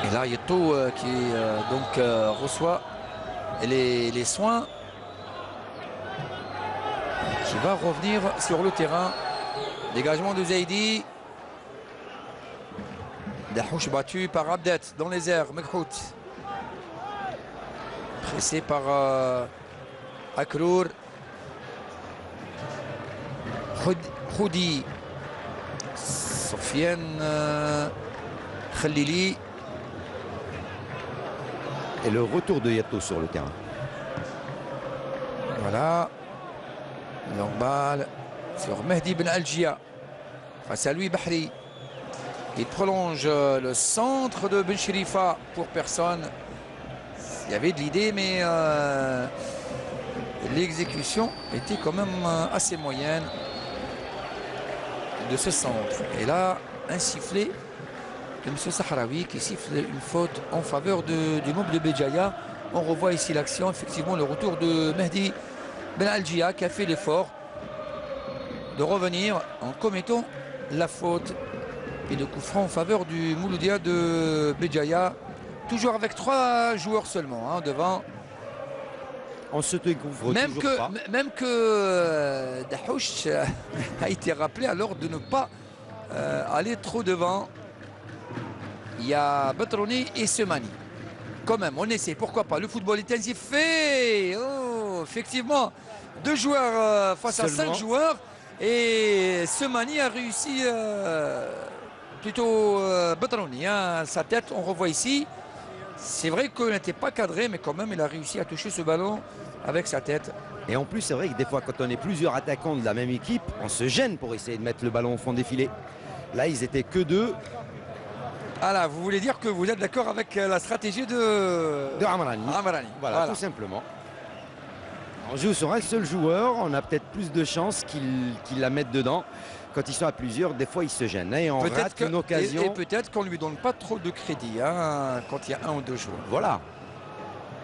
Et là, Yeto qui reçoit les soins, qui va revenir sur le terrain. Dégagement de Zaidi. Dahouch battu par Abdet dans les airs. Mekhout. Pressé par Akrour. Khoudi. Sofiane Khalili. Et le retour de Yato sur le terrain. Voilà. Longue balle sur Mehdi Ben Algia. Face à lui, Bahri. Il prolonge le centre de Ben Sherifa pour personne. Il y avait de l'idée, mais l'exécution était quand même assez moyenne de ce centre. Et là, un sifflet de M. Sahraoui qui siffle une faute en faveur du MOB de Béjaïa. On revoit ici l'action, effectivement le retour de Mehdi Ben Algia qui a fait l'effort de revenir en commettant la faute. Et le coup franc en faveur du Mouloudia de Béjaïa. Toujours avec 3 joueurs seulement hein, devant. On se découvre même toujours que, pas. Même que Dahouch a été rappelé alors de ne pas aller trop devant. Il y a Batrouni et Semani. Quand même, on essaie, pourquoi pas. Le football intensif fait. Oh, effectivement, 2 joueurs face à 5 joueurs. Et Semani a réussi plutôt Batrouni. Hein, sa tête, on revoit ici. C'est vrai qu'il n'était pas cadré, mais quand même, il a réussi à toucher ce ballon avec sa tête. Et en plus, c'est vrai que des fois, quand on est plusieurs attaquants de la même équipe, on se gêne pour essayer de mettre le ballon au fond des filets. Là, ils étaient que 2. Ah là, vous voulez dire que vous êtes d'accord avec la stratégie de Amrani. Voilà, tout simplement. On joue sur un seul joueur, on a peut-être plus de chances qu'il la mette dedans. Quand ils sont à plusieurs, des fois ils se gênent et on rate une occasion. Et peut-être qu'on ne lui donne pas trop de crédit hein, quand il y a 1 ou 2 joueurs. Voilà.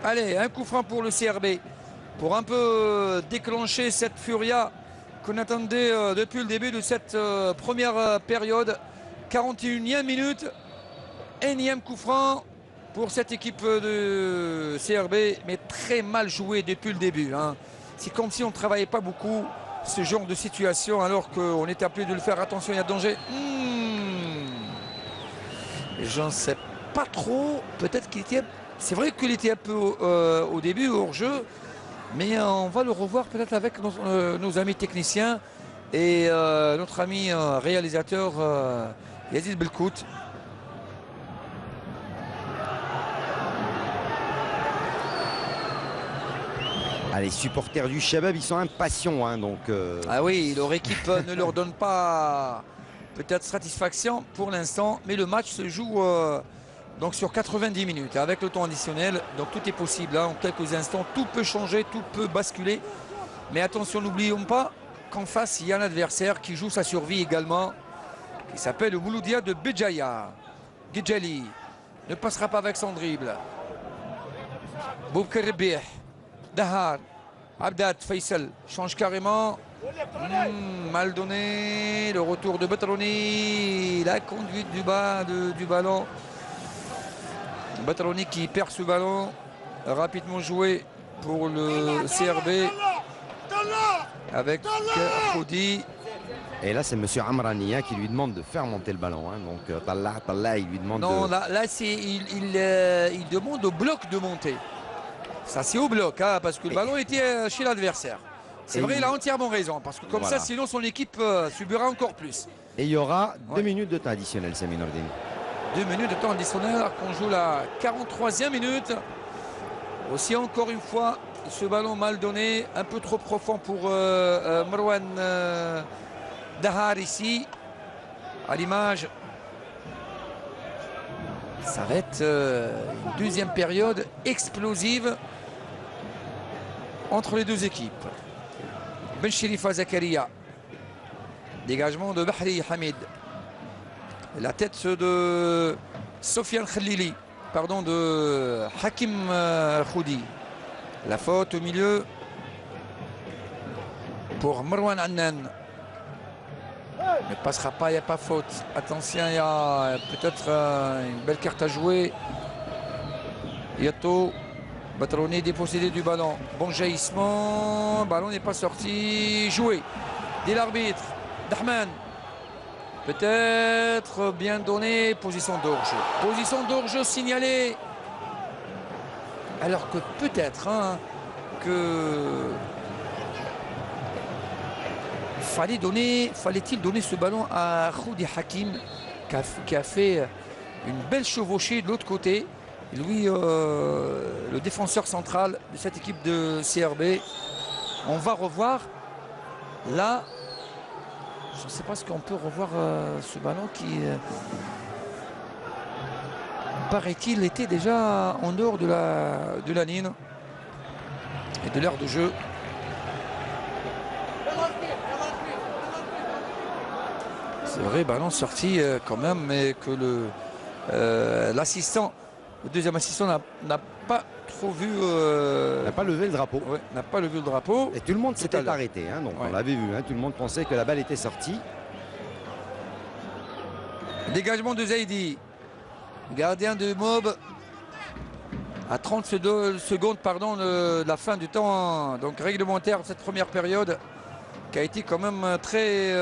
Allez, un coup franc pour le CRB. Pour un peu déclencher cette furia qu'on attendait depuis le début de cette première période. 41e minute. Énième coup franc pour cette équipe de CRB, mais très mal joué depuis le début. Hein. C'est comme si on ne travaillait pas beaucoup ce genre de situation alors qu'on est appelé de le faire. Attention, il y a danger. J'en sais pas trop. Peut-être qu'il était... C'est vrai qu'il était un peu au début hors jeu, mais on va le revoir peut-être avec nos amis techniciens et notre ami réalisateur Yazid Belkout. Ah, les supporters du Chabab, ils sont impatients. Hein, donc, Ah oui, leur équipe ne leur donne pas peut-être satisfaction pour l'instant. Mais le match se joue donc sur 90 minutes avec le temps additionnel. Donc tout est possible. Hein, en quelques instants, tout peut changer, tout peut basculer. Mais attention, n'oublions pas qu'en face, il y a un adversaire qui joue sa survie également. Qui s'appelle le Mouloudia de Béjaïa. Gidjali ne passera pas avec son dribble. Boubker Rebih. Dahar, Abdat, Faisal change carrément. Mal donné. Le retour de Batrouni. La conduite du bas du ballon. Batrouni qui perd ce ballon. Rapidement joué pour le CRB. Avec Khoudi. Et là, c'est M. Amrani hein, qui lui demande de faire monter le ballon. Hein. Donc, Tallah, il lui demande non, de... là il demande au bloc de monter. Ça c'est au bloc, hein, parce que le ballon était chez l'adversaire. C'est vrai, il a entièrement raison, parce que comme ça, sinon son équipe subira encore plus. Et il y aura 2 minutes de temps additionnel, Sami Nourdine. 2 minutes de temps additionnel, alors qu'on joue la 43e minute. Aussi, encore une fois, ce ballon mal donné, un peu trop profond pour Marwan Dahar ici, à l'image. Ça va être une deuxième période explosive entre les deux équipes. Ben Cherifa Zakaria. Dégagement de Bahri Hamid. La tête de Sofiane Khalili. Pardon, de Hakim Khoudi. La faute au milieu pour Marwan Annan. Ne passera pas, il n'y a pas faute. Attention, il y a peut-être une belle carte à jouer. Yato, Batrouni dépossédé du ballon. Bon jaillissement, le ballon n'est pas sorti. Joué. Dès l'arbitre, Dahman. Peut-être bien donné, position d'hors-jeu. Position d'hors-jeu signalée. Alors que peut-être que fallait-il donner ce ballon à Khoudi Hakim qui a fait une belle chevauchée de l'autre côté. Lui, le défenseur central de cette équipe de CRB. On va revoir là. Je ne sais pas ce qu'on peut revoir ce ballon qui, paraît-il, était déjà en dehors de la ligne et de l'aire de jeu. C'est vrai, ballon sorti quand même, mais que l'assistant, le deuxième assistant n'a pas trop vu. N'a pas levé le drapeau. Ouais, n'a pas levé le drapeau. Et tout le monde s'était arrêté, hein, donc on l'avait vu, hein, tout le monde pensait que la balle était sortie. Dégagement de Zaidi, gardien de Mob. À 30 secondes pardon, de la fin du temps donc réglementaire de cette première période, qui a été quand même très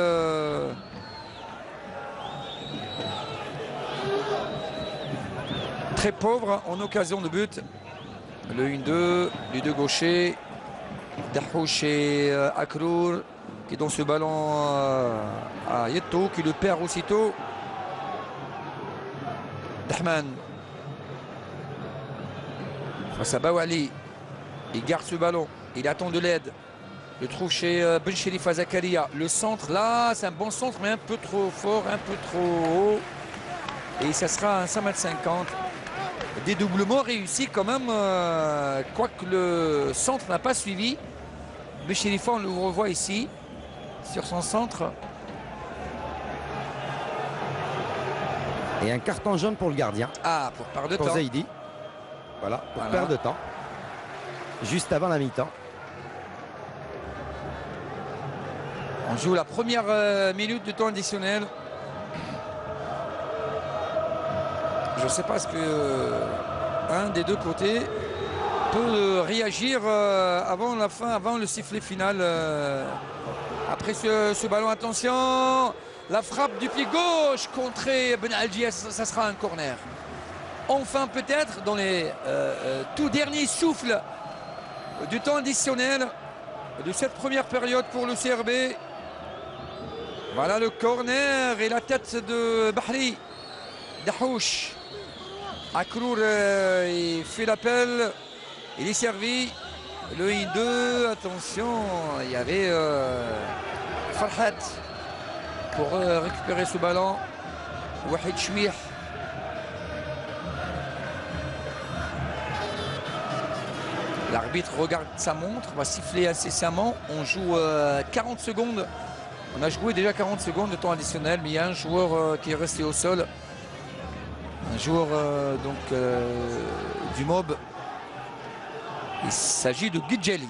pauvre en occasion de but. Le 1-2, les deux gauchers, Dahouch et Akrour, qui donne ce ballon à Yeto, qui le perd aussitôt. Dahman face à Bawali, il garde ce ballon, il attend de l'aide, le trouve chez Ben Cherifa Zakaria. Le centre là, c'est un bon centre, mais un peu trop fort, un peu trop haut, et ça sera un 5,50 m. Dédoublement réussi quand même, quoique le centre n'a pas suivi. Ben Cherifa, on le revoit ici sur son centre. Et un carton jaune pour le gardien. Ah, pour perdre de pour temps. Zaidi. Voilà, pour perdre de temps. Juste avant la mi-temps. On joue la première minute de temps additionnel. Je ne sais pas ce que un des deux côtés peut réagir avant la fin, avant le sifflet final. Après ce ballon, attention, la frappe du pied gauche contrée Ben Algies, ça sera un corner. Enfin peut-être dans les tout derniers souffles du temps additionnel de cette première période pour le CRB. Voilà le corner et la tête de Bahri Dahouch. Akrour il fait l'appel, il est servi. Le 1-2, attention, il y avait Farhat pour récupérer ce ballon. Wahid Chouih. L'arbitre regarde sa montre, va siffler incessamment. On joue 40 secondes. On a joué déjà 40 secondes de temps additionnel, mais il y a un joueur qui est resté au sol. Un joueur du Mob. Il s'agit de Gidjali.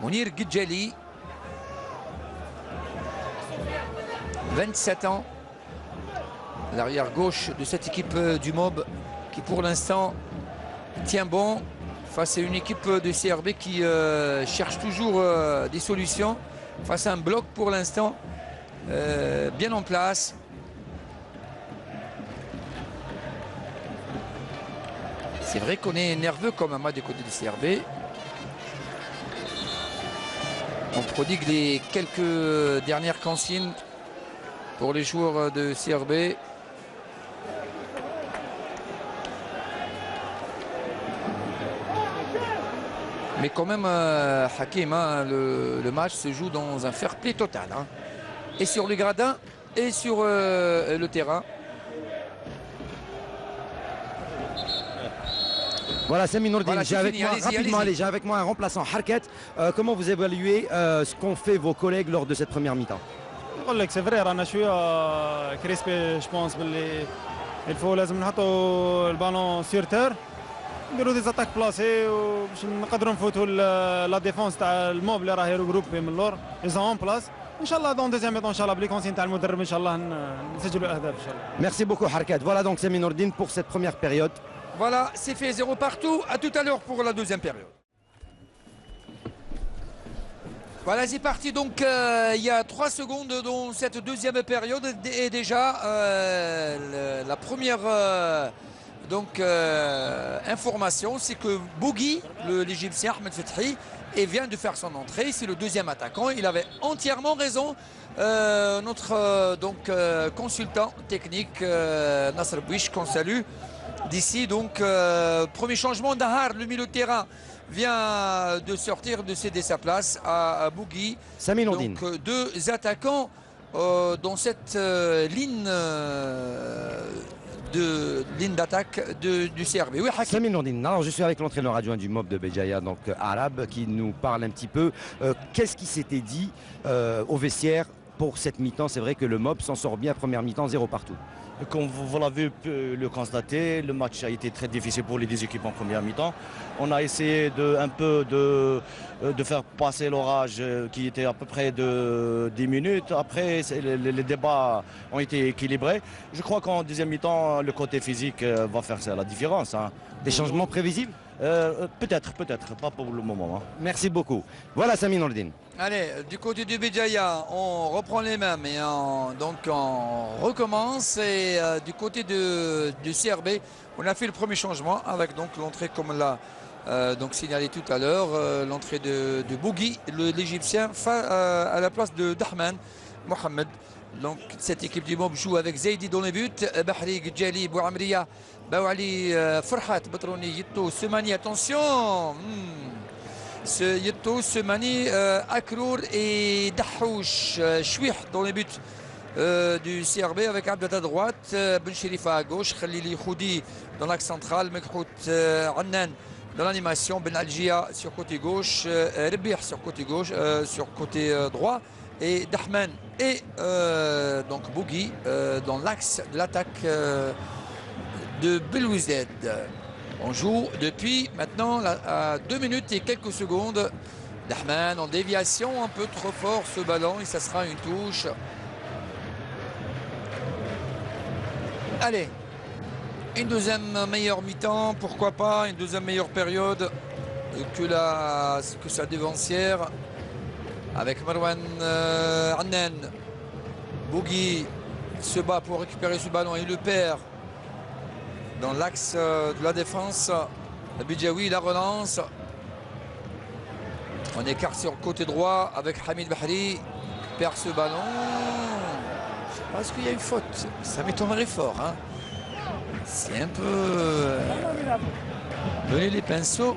Mounir Gidjali. 27 ans. L'arrière gauche de cette équipe du Mob qui pour l'instant tient bon face à une équipe de CRB qui cherche toujours des solutions face à un bloc pour l'instant bien en place. C'est vrai qu'on est nerveux comme un match des côtés du CRB. On prodigue les quelques dernières consignes pour les joueurs de CRB. Mais quand même, Hakim, hein, le match se joue dans un fair play total. Hein. Et sur le gradin et sur le terrain. Voilà, Sami Nourdine, Voilà, j'ai avec fini. moi, Allez-y, rapidement, allez-y. allez, j'ai avec moi un remplaçant, Harket. Comment vous évaluez ce qu'ont fait vos collègues lors de cette première mi-temps? نقول لك سي فري رانا شويه كريسبي جو بونس باللي الفو لازم نحطوا البالون سير تير نديروا دي زاتاك بلاسي باش نقدروا نفوتوا لا ديفونس تاع الموب اللي راهي روغروبي من اللور اي اون بلاس ان شاء الله دون دوزيام ميطون ان شاء الله بلي كونسين تاع المدرب ان شاء الله نسجلوا اهداف ان شاء الله. Merci beaucoup, Harket. Voilà donc Sami Nourdine pour cette première période. Voilà, c'est fait 0 partout. À tout à l'heure pour la deuxième période. Voilà, c'est parti. Donc, il y a 3 secondes dans cette deuxième période. Et déjà, la première information, c'est que Bougui, l'Égyptien Ahmed Fethi, vient de faire son entrée. C'est le deuxième attaquant. Il avait entièrement raison. Notre consultant technique, Nasser Bouich, qu'on salue d'ici. Donc, premier changement, Dahar, le milieu de terrain, vient de sortir, de céder sa place à Bougui. Sami Nourdine. Donc, 2 attaquants dans cette ligne d'attaque du CRB. Oui, Hakim. Sami Nourdine, alors je suis avec l'entraîneur adjoint du MOB de Béjaïa, donc arabe, qui nous parle un petit peu. Qu'est-ce qui s'était dit au vestiaire pour cette mi-temps? C'est vrai que le MOB s'en sort bien, première mi-temps, 0 partout. Comme vous l'avez pu le constater, le match a été très difficile pour les 2 équipes en première mi-temps. On a essayé de faire passer l'orage qui était à peu près de 10 minutes. Après, les débats ont été équilibrés. Je crois qu'en deuxième mi-temps, le côté physique va faire la différence. Hein. Des changements prévisibles? Peut-être, pas pour le moment. Hein. Merci beaucoup. Voilà Sami Nourdine. Allez, du côté du Béjaïa, on reprend les mêmes et on recommence. Et du côté du CRB, on a fait le premier changement avec donc l'entrée, comme on l'a signalé tout à l'heure, l'entrée de Bougui, l'Égyptien, à la place de Dahman Mohamed. Donc cette équipe du MOB joue avec Zaidi dans les buts, Bahri, Gdjali, Bouamria, Bouali, Farhat, Batrouni, Yitto, Semani, attention. Yitto, Semani, Akrour et Dahouch, Chouih dans les buts du CRB avec Abdel à droite, Ben Sherifa à gauche, Khalili Khoudi dans l'axe central, Mekhout Annan dans l'animation, Ben Aljia sur côté gauche, Rebir sur côté gauche, sur côté droit, et Dahman et donc Bougui dans l'axe de l'attaque de Belouized. On joue depuis maintenant à 2 minutes et quelques secondes. Dahman en déviation, un peu trop fort ce ballon et ça sera une touche. Allez, une deuxième meilleure mi-temps, pourquoi pas, une deuxième meilleure période que sa dévancière. Avec Marwan Annan. Bougui se bat pour récupérer ce ballon et le perd dans l'axe de la défense. Bidjaoui la relance. On écarte sur le côté droit avec Hamid Bahri. Perd ce ballon. Je pense qu'il y a une faute. Ça m'étonnerait fort. Hein. C'est un peu... donner les pinceaux.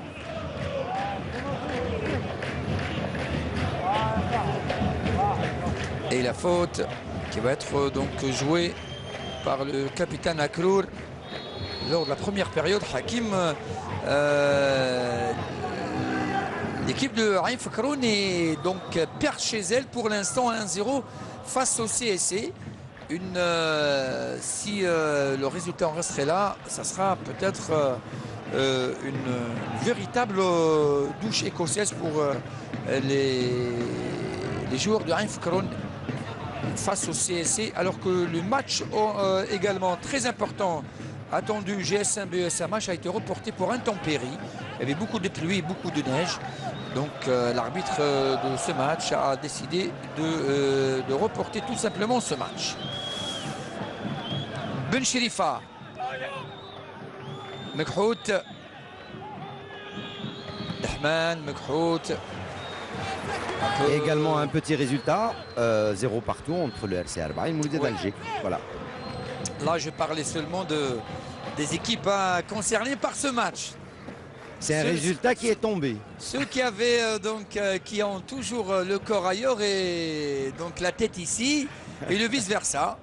Et la faute qui va être donc jouée par le capitaine Akrour lors de la première période. Hakim, l'équipe de Ain Fakroun est donc perd chez elle pour l'instant 1-0 face au CSC. Si le résultat en resterait là, ça sera peut-être une véritable douche écossaise pour les joueurs de Ain Fakroun face au CSC, alors que le match également très important attendu GSM-BSM match a été reporté pour intempéries. Il y avait beaucoup de pluie, beaucoup de neige. Donc l'arbitre de ce match a décidé de reporter tout simplement ce match. Ben Sherifa, Mekhout, Abdelrahman, Mekhout. Et également un petit résultat, 0 partout entre le RC Arbaïn et Mouloudia d'Alger. Voilà. Là, je parlais seulement des équipes concernées par ce match. C'est un résultat qui est tombé. Ceux qui avaient qui ont toujours le corps ailleurs et donc la tête ici, et le vice-versa.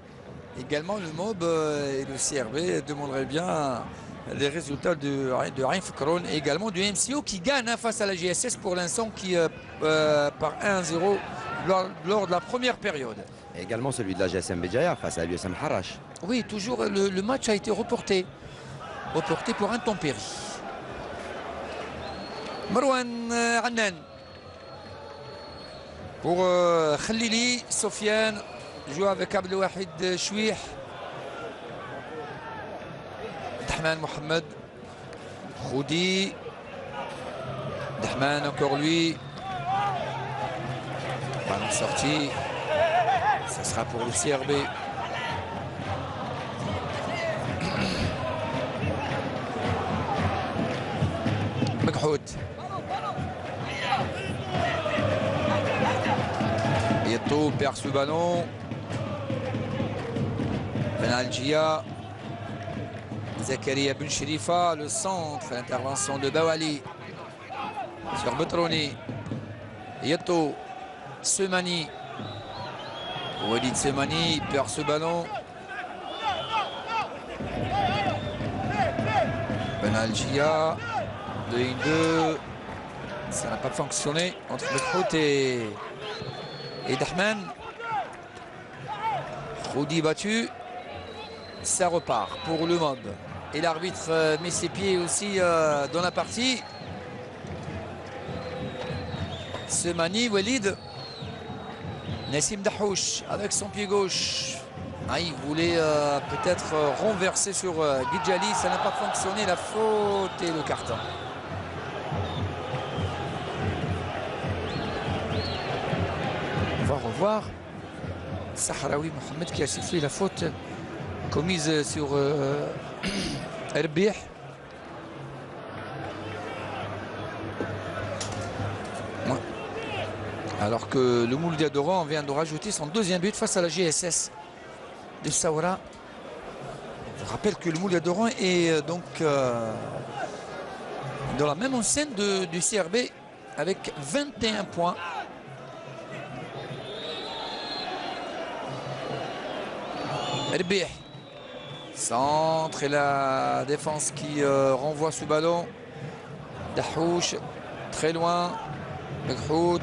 Également, le MOB et le CRB demanderaient bien les résultats de Raif Kron et également du MCO qui gagne face à la GSS pour l'instant qui par 1-0 lors de la première période. Et également celui de la GSM Béjaïa face à l'USM Harash. Oui, toujours le match a été reporté pour intempérie. Marwan Annan pour Khalili, Sofiane joue avec Abdelwahid Chouih. Dahman Mohamed, Khoudi, Dahman encore lui. Ballon sorti, ça sera pour le CRB. Mekhout. Yeto perd ce ballon. Benalgia. Zakaria Ben Sherifa, le centre, l'intervention de Bawali sur Betroni. Yeto, Semani. Walid Semani perd ce ballon. Benalgia, 2-2. Ça n'a pas fonctionné entre Mekhout et Dahman. Khoudi battu. Ça repart pour le MOB. Et l'arbitre met ses pieds aussi dans la partie. Semani, Walid. Nassim Dahouch avec son pied gauche. Ah, il voulait peut-être renverser sur Guidjali. Ça n'a pas fonctionné. La faute et le carton. On va revoir Sahraoui Mohamed qui a sifflé la faute commise sur Erbih. Alors que le Mouloudia d'Oran vient de rajouter son deuxième but face à la GSS de Saoura. Je rappelle que le Mouloudia d'Oran est donc dans la même enceinte du CRB avec 21 points. Erbih. Centre et la défense qui renvoie ce ballon. Dahouch, très loin. Mekhout.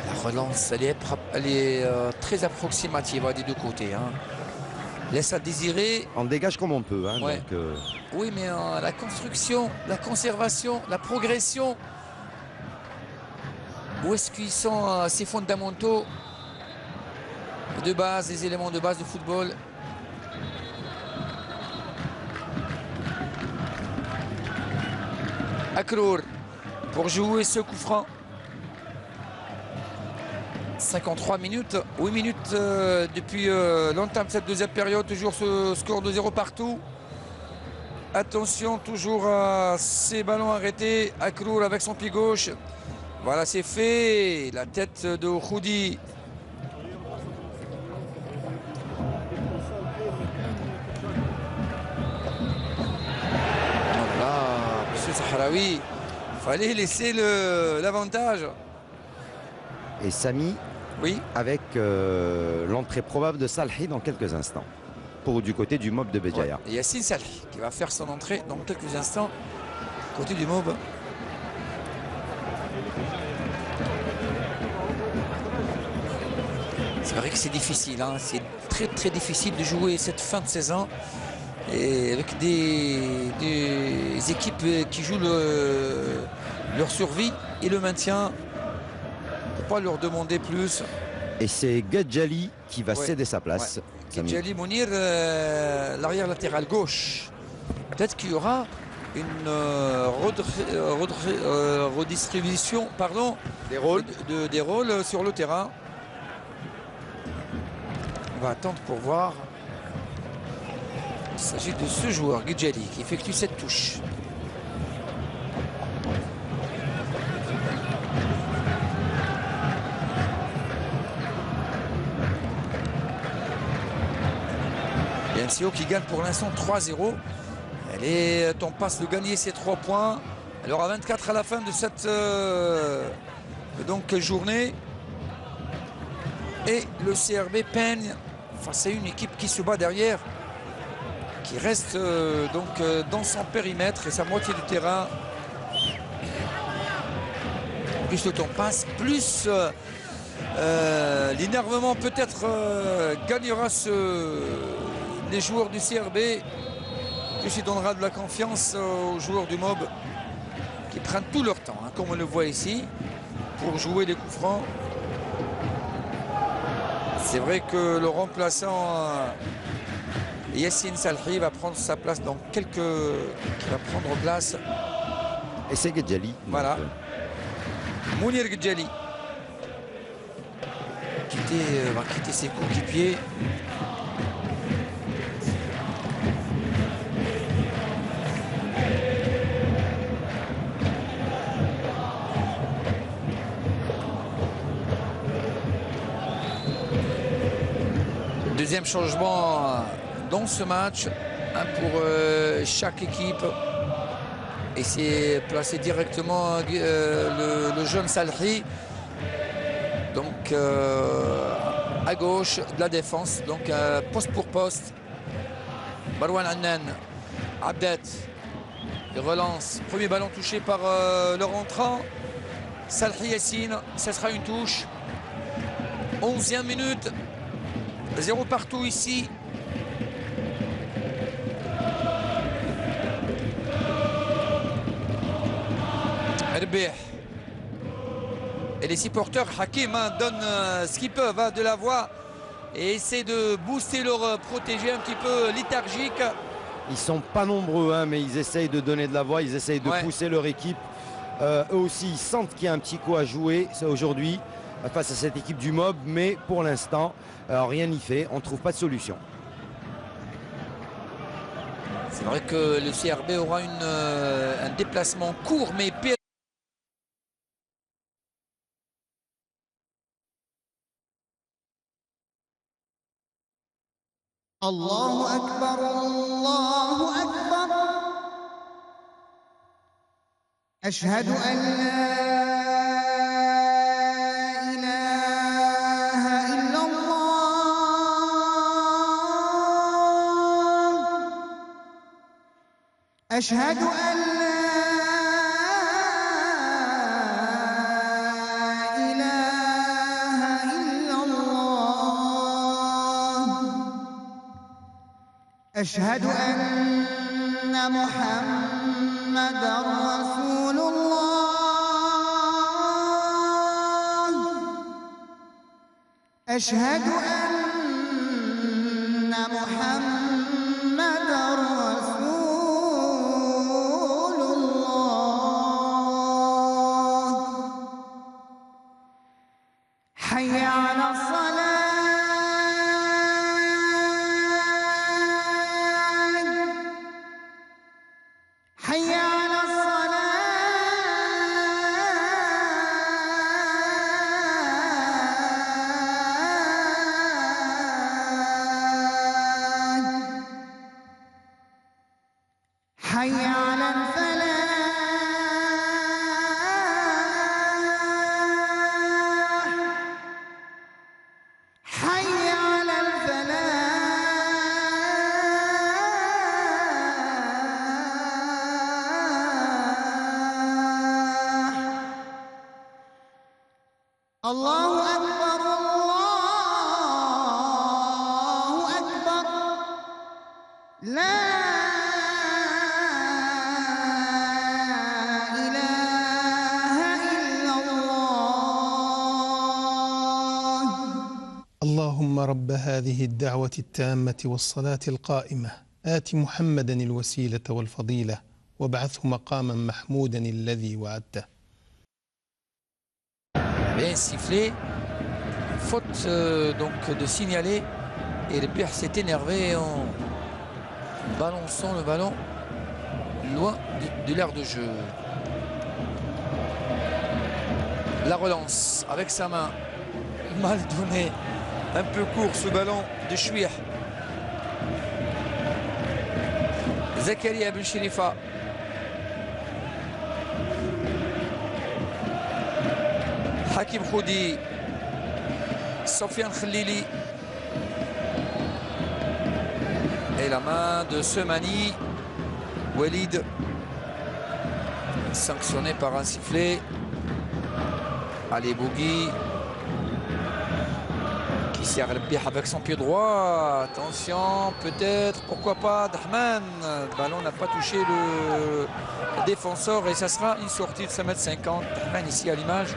La relance, elle est très approximative des deux côtés. Hein. Laisse à désirer. On dégage comme on peut. Hein, ouais. donc, oui, mais la construction, la conservation, la progression. Où est-ce qu'ils sont ces fondamentaux de base, les éléments de base du football? Akrour pour jouer ce coup franc. 53 minutes, 8 minutes depuis l'entame de cette deuxième période. Toujours ce score de 0 partout. Attention toujours à ces ballons arrêtés. Akrour avec son pied gauche. Voilà, c'est fait. La tête de Khoudi. Sahraoui, il fallait laisser l'avantage. Et Samy, oui, avec l'entrée probable de Salhi dans quelques instants, pour du côté du MOB de Béjaïa. Ouais. Et Yassine Salhi qui va faire son entrée dans quelques instants, côté du MOB. C'est vrai que c'est difficile, hein. C'est très très difficile de jouer cette fin de saison. Et avec des équipes qui jouent leur survie et le maintien, il ne faut pas leur demander plus. Et c'est Gadjali qui va céder sa place. Ouais. Gadjali Mounir, l'arrière latéral gauche. Peut-être qu'il y aura une redistribution des rôles sur le terrain. On va attendre pour voir. Il s'agit de ce joueur, Guidjali, qui effectue cette touche. MCO qui gagne pour l'instant 3-0. Elle est en passe de gagner ses 3 points. Elle aura 24 à la fin de cette journée. Et le CRB peigne face à une équipe qui se bat derrière, qui reste dans son périmètre et sa moitié du terrain. Plus le temps passe, plus l'énervement peut-être gagnera les joueurs du CRB, plus il donnera de la confiance aux joueurs du MOB qui prennent tout leur temps, hein, comme on le voit ici, pour jouer les coups francs. C'est vrai que le remplaçant Yassine Salhi va prendre sa place dans qui va prendre place. Et c'est Gedjali. Voilà. Mounir Gedjali va quitter ses coéquipiers. Deuxième changement dans ce match, un pour chaque équipe. Et c'est placé directement le jeune Salhi. Donc à gauche de la défense, donc poste pour poste. Marwan Annan, Abdet, il relance. Premier ballon touché par le rentrant. Salhi Yassine, ce sera une touche. 11e minute. 0 partout ici. Herbih. Et les supporters, Hakim donnent ce qu'ils peuvent, de la voix et essaient de booster leur protégé un petit peu léthargique. Ils sont pas nombreux, hein, mais ils essayent de donner de la voix, ils essayent de pousser leur équipe. Eux aussi, ils sentent qu'il y a un petit coup à jouer aujourd'hui face à cette équipe du MOB, mais pour l'instant, rien n'y fait, on ne trouve pas de solution. C'est vrai que le CRB aura un déplacement court, mais Allahu Akbar, Allahu Akbar. Ashhadu an la أشهد أن لا إله إلا الله أشهد أن محمدًا رسول الله أشهد أن محمدًا حي على الصلاة حي على الصلاة حي على الفلاح حي على الفلاح الله أكبر الله أكبر لا إله إلا الله اللهم رب هذه الدعوة التامة والصلاة القائمة آت محمدا الوسيلة والفضيلة وابعثه مقاما محمودا الذي وعدته. Bien sifflé, faute donc de signaler, et le pire s'est énervé en balançant le ballon loin de l'aire de jeu. La relance avec sa main, mal donné, un peu court ce ballon de Chouir. Zakaria Ben Chérifa. Hakim Khoudi. Sofiane Khalili. Et la main de Semani. Walid. Sanctionné par un sifflet. Allez, Bougui. Qui s'y arrête avec son pied droit. Attention, peut-être, pourquoi pas, Dahman. Le ballon n'a pas touché le défenseur et ça sera une sortie de 5,50 m. Dahman ici à l'image,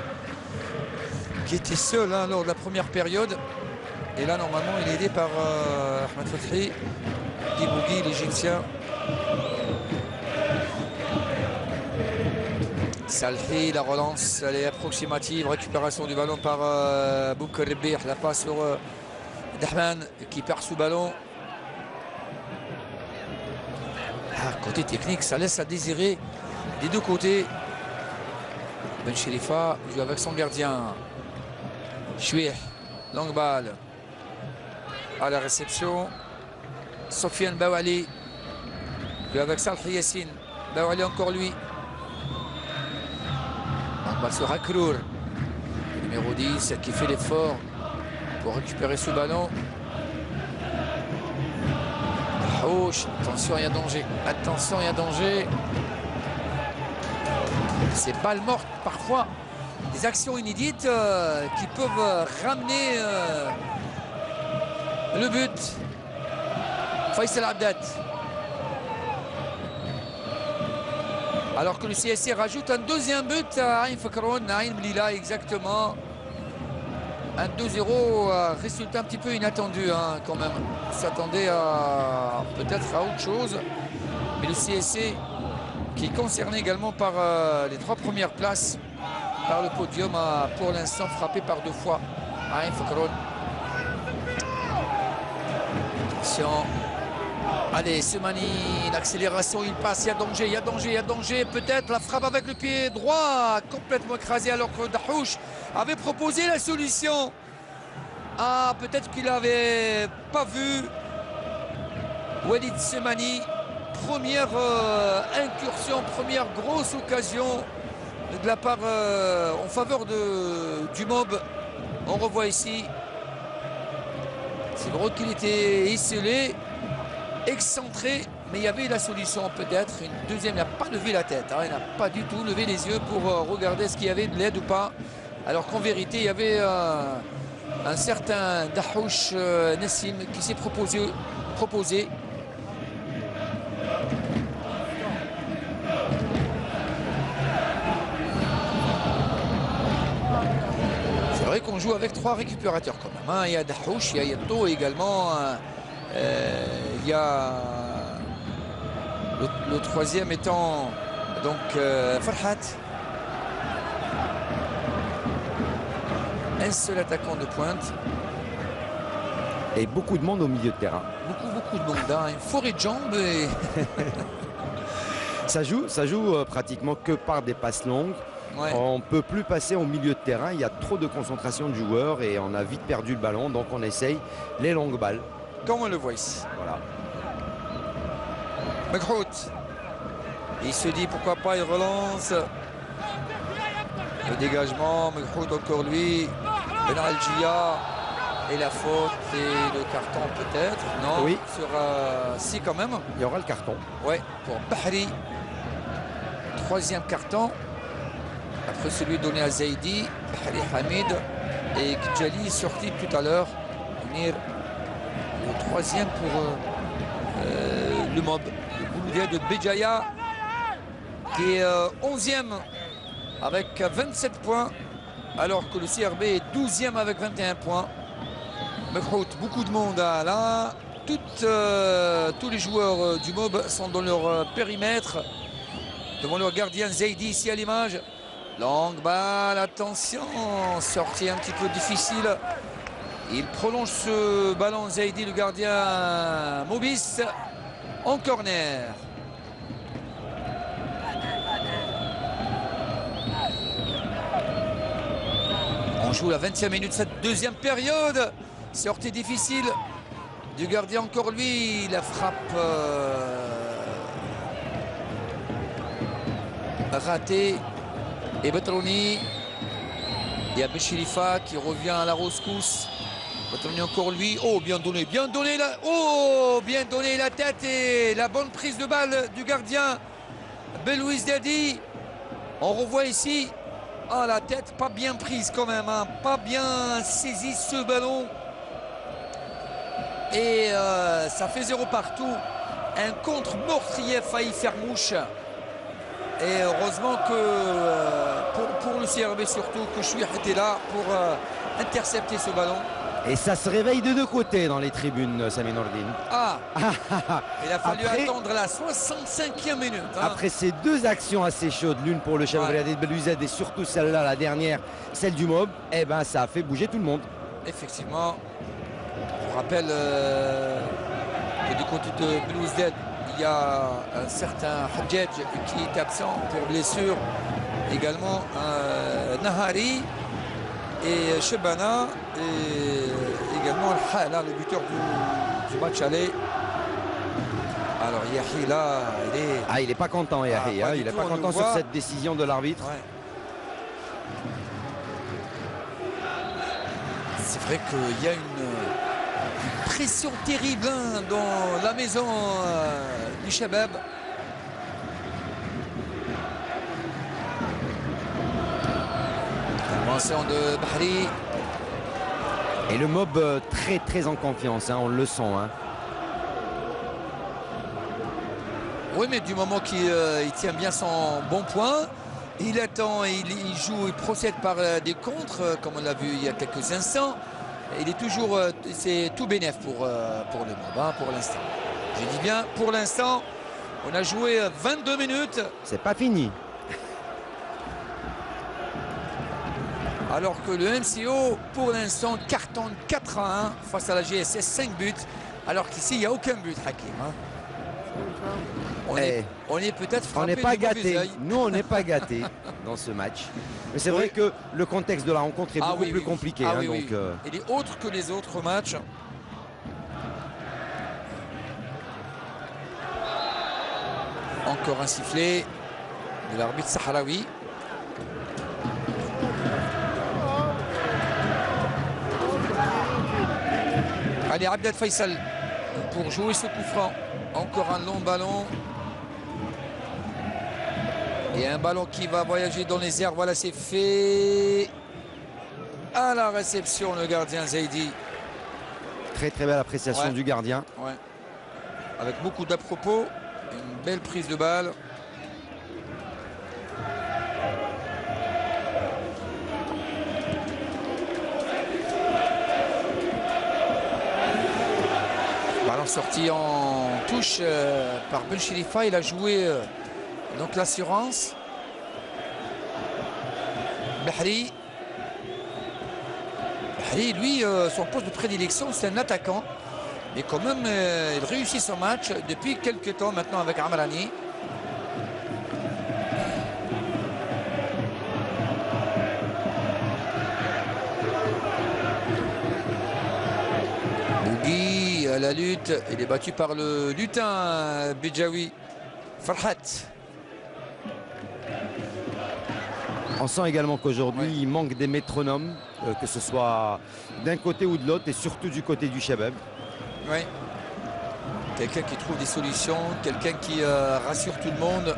qui était seul lors de la première période. Et là, normalement, il est aidé par Ahmed Fathi, Bougui, l'Égyptien. Salhi, la relance, elle est approximative, récupération du ballon par Boukar Rebih, la passe sur Dahman qui perd ce ballon. Côté technique, ça laisse à désirer des deux côtés. Ben Chérifa joue avec son gardien. Chouih, longue balle à la réception. Sofiane Bawali joue avec Salhi Yassine. Bawali encore lui. Sur Akrour, numéro 10 qui fait l'effort pour récupérer ce ballon. Oh, attention, il y a danger. Attention, il y a danger. Ces balles mortes, parfois, des actions inédites qui peuvent ramener le but. Faisal Abdat. Alors que le CSC rajoute un deuxième but à Ain Fakroun, à Ain Mlila exactement. Un 2-0, résultat un petit peu inattendu quand même. On s'attendait peut-être à autre chose. Mais le CSC qui est concerné également par les 3 premières places, par le podium, a pour l'instant frappé par 2 fois à Ain Fakroun. Attention. Allez, Semani, l'accélération, il passe, il y a danger, il y a danger, il y a danger. Peut-être la frappe avec le pied droit, complètement écrasé alors que Dahouch avait proposé la solution. Ah, peut-être qu'il n'avait pas vu Walid Semani. Première incursion, première grosse occasion de la part en faveur du MOB. On revoit ici. C'est vrai qu'il était esselé, excentré, mais il y avait la solution peut-être. Une deuxième, il n'a pas levé la tête, il n'a pas du tout levé les yeux pour regarder ce qu'il y avait de l'aide ou pas. Alors qu'en vérité, il y avait un certain Dahouch Nassim qui s'est proposé. C'est vrai qu'on joue avec 3 récupérateurs quand même. Il y a Dahouch, il y a Yato également. Il y a le troisième étant donc Farhat. Un seul attaquant de pointe. Et beaucoup de monde au milieu de terrain. Beaucoup de monde. Une forêt de jambes. Et... ça joue pratiquement que par des passes longues. Ouais. On ne peut plus passer au milieu de terrain. Il y a trop de concentration de joueurs et on a vite perdu le ballon. Donc on essaye les longues balles. Comme on le voit ici. Voilà. Mekhout. Il se dit pourquoi pas, il relance. Le dégagement, Mekhout encore lui. Ben Algia. Et la faute et le carton peut-être. Non, oui. Sur si quand même. Il y aura le carton. Ouais, pour Bahri. 3e carton. Après celui donné à Zaidi, Bahri Hamid et Kdjali sorti tout à l'heure. Venir le 3e pour le MOB. Le Bouloudia de Béjaïa qui est 11e avec 27 points. Alors que le CRB est 12e avec 21 points. Mekhout, beaucoup de monde là. Tous les joueurs du MOB sont dans leur périmètre. Devant leur gardien Zaidi ici à l'image. Longue balle, attention. Sortie un petit peu difficile. Il prolonge ce ballon Zaidi, le gardien Mobis, en corner. On joue la 20e minute, cette deuxième période. Sortie difficile du gardien, encore lui. La frappe raté. Et Betrouni. Il y a Bechirifa qui revient à la rescousse. Betrouni encore lui. Oh, bien donné là. Oh, bien donné la tête et la bonne prise de balle du gardien Belouiz Dadi. On revoit ici. Ah, la tête pas bien prise quand même, hein. Pas bien saisi ce ballon. Et ça fait 0 partout. Un contre meurtrier failli faire mouche. Et heureusement que pour le CRB surtout, que Chouir était là pour intercepter ce ballon. Et ça se réveille de deux côtés dans les tribunes, Sami Nourdine. Ah, il a fallu Après- attendre la 65e minute. Hein. Après ces deux actions assez chaudes, l'une pour le chef de Belouiz et surtout celle-là, la dernière, celle du Mob, eh ben ça a fait bouger tout le monde. Effectivement, je rappelle que du côté de Belouiz, il y a un certain Hadjadj qui est absent pour blessure. Également Nahari et Chebana et également Al-Hala, le buteur du match aller. Alors Yahi là, il est pas content Yahi, pas du il est tout, pas on content le sur voit. cette décision de l'arbitre. Ouais. C'est vrai qu'il y a une pression terrible hein, dans la maison du Shabab. Intervention de Bahri. Et le Mob très en confiance, hein, on le sent. Hein. Oui, mais du moment qu'il tient bien son bon point, il attend, il joue, il procède par des contres, comme on l'a vu il y a quelques instants. Il est toujours, c'est tout bénef pour le Mob, hein, pour l'instant. Je dis bien, pour l'instant, on a joué 22 minutes. C'est pas fini. Alors que le MCO, pour l'instant, cartonne 4-1 face à la GSS, 5 buts. Alors qu'ici, il n'y a aucun but, Hakim. Hein. On est peut-être On frappé n'est pas du mauvais gâtés. œil. Nous, on n'est pas gâtés dans ce match. Mais c'est vrai que le contexte de la rencontre est beaucoup plus compliqué. Ah hein, oui, donc, oui. Il est autre que les autres matchs. Encore un sifflet de l'arbitre sahraoui. Allez, Abdel Faisal pour jouer ce coup franc. Encore un long ballon. Et un ballon qui va voyager dans les airs. Voilà, c'est fait. À la réception, le gardien Zaidi. très belle appréciation du gardien. Ouais. Avec beaucoup d'à-propos. Une belle prise de balle. Ballon sorti en touche par Ben Chirifa. Il a joué donc l'assurance. Bahri. Bahri, lui, son poste de prédilection, c'est un attaquant. Mais quand même, il réussit son match depuis quelques temps maintenant avec Amrani. Bougui à la lutte. Il est battu par le lutin Bidjaoui. Farhat. On sent également qu'aujourd'hui, il manque des métronomes, que ce soit d'un côté ou de l'autre, et surtout du côté du Shabab. Oui. Quelqu'un qui trouve des solutions, quelqu'un qui rassure tout le monde.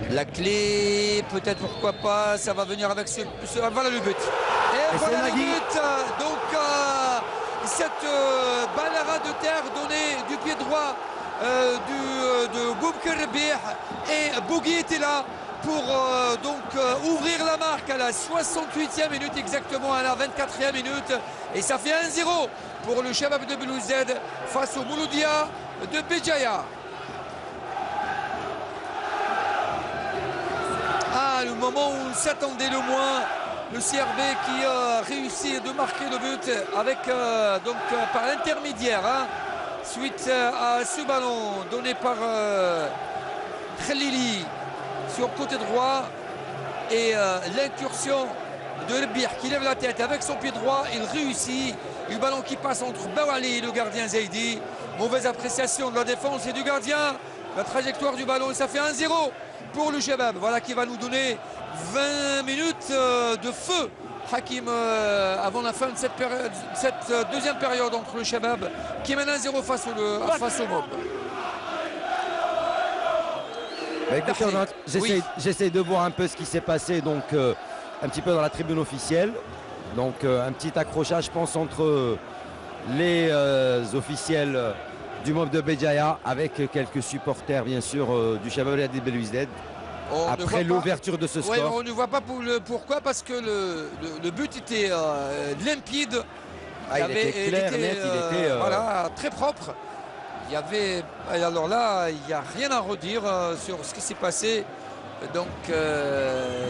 La clé, peut-être pourquoi pas, ça va venir avec ce voilà le but. Et voilà le but. Donc cette balle de terre donnée du pied droit de Boubker Rebih, et Bougui était là pour ouvrir la marque à la 68e minute exactement, à la 24e minute, et ça fait 1-0 pour le Shabab de Belouiz face au Mouloudia de Béjaïa. Ah, le moment où on s'attendait le moins, le CRB qui a réussi de marquer le but avec par l'intermédiaire, hein, suite à ce ballon donné par Khalili sur le côté droit, et l'incursion de Rebih qui lève la tête avec son pied droit. Il réussit, le ballon qui passe entre Bawali et le gardien Zaidi. Mauvaise appréciation de la défense et du gardien. La trajectoire du ballon, ça fait 1-0 pour le Shabab. Voilà qui va nous donner 20 minutes de feu. Hakim avant la fin de cette deuxième période entre le Shabab qui mène 1-0 face au Mob. Bah, écoutez, j'essaie de voir un peu ce qui s'est passé donc un petit peu dans la tribune officielle. Donc un petit accrochage, je pense, entre les officiels du Mob de Béjaïa avec quelques supporters bien sûr du Shabab Riyadi Belouizdad. Après l'ouverture de ce score. Ouais, on ne voit pas pourquoi, parce que le but était limpide. Il était clair, net, il était voilà, très propre. Il y avait, alors là, il n'y a rien à redire sur ce qui s'est passé. Donc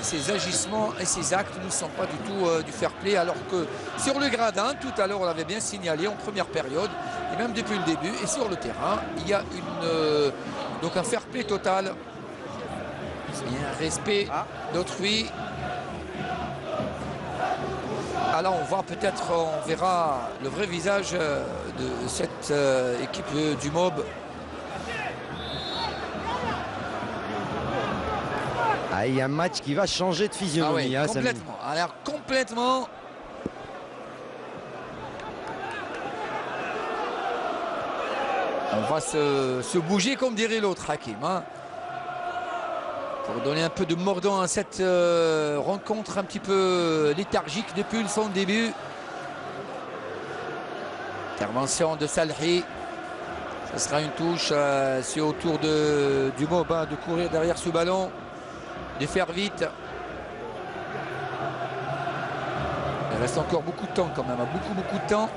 ces agissements et ces actes ne sont pas du tout du fair play, alors que sur le gradin, tout à l'heure on l'avait bien signalé en première période, et même depuis le début, et sur le terrain, il y a donc un fair play total. Il y a un respect d'autrui. Alors on voit peut-être, on verra le vrai visage de cette équipe du Mob. Il y a un match qui va changer de physionomie. Complètement. Alors complètement. On va se bouger comme dirait l'autre Hakim. Pour donner un peu de mordant à cette rencontre un petit peu léthargique depuis son début. Intervention de Salhi. Ce sera une touche. C'est au tour du Mob de courir derrière ce ballon, de faire vite. Il reste encore beaucoup de temps quand même. Beaucoup de temps.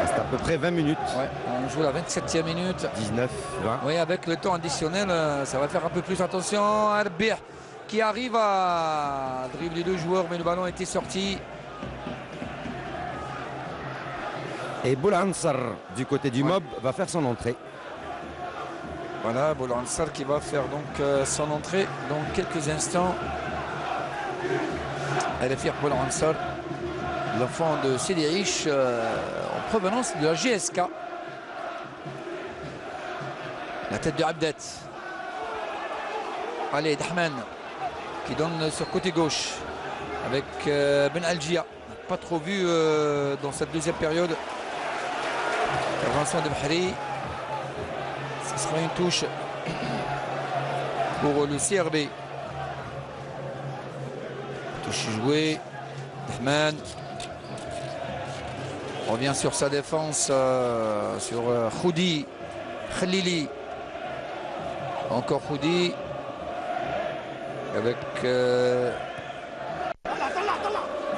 C'est à peu près 20 minutes. Ouais, on joue la 27e minute. 19, 20. Oui, avec le temps additionnel, ça va faire un peu plus attention. Arbir qui arrive à dribbler deux joueurs, mais le ballon était sorti. Et Boulansar du côté du Mob va faire son entrée. Voilà, Boulansar qui va faire donc son entrée dans quelques instants. Elle est fière Boulansar, l'enfant de Sédérich, en provenance de la GSK. La tête de Abdet. Allez, Dahman qui donne sur côté gauche avec Ben Algia. Pas trop vu dans cette deuxième période. Intervention de Bahri. Ce sera une touche pour le CRB. Touche jouée. Dahman revient sur sa défense, sur Khoudi. Khalili. Encore Khoudi. Avec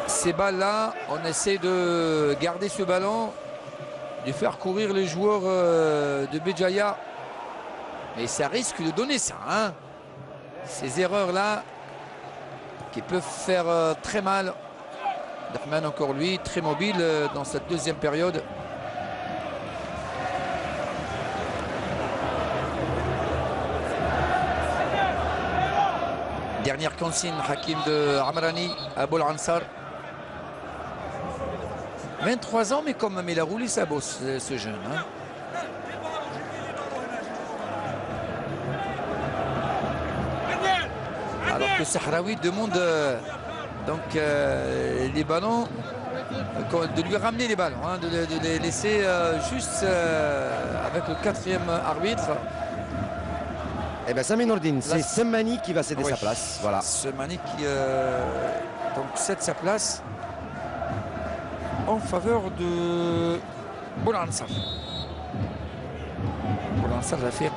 ces balles-là, on essaie de garder ce ballon, de faire courir les joueurs de Béjaïa. Mais ça risque de donner ça. Ces erreurs-là qui peuvent faire très mal. Dahman encore lui, très mobile dans cette deuxième période. Dernière consigne, Hakim de Amrani à Boulansar. 23 ans, mais quand même, il a roulé sa bosse, ce jeune. Alors que Sahraoui demande les ballons, de lui ramener les ballons, de les laisser juste avec le quatrième arbitre. Eh bien, Sami Nourdine, c'est Semmani qui va céder sa place. Voilà. Semmani qui donc cède sa place en faveur de Boulansar. Boulansar Rafiq.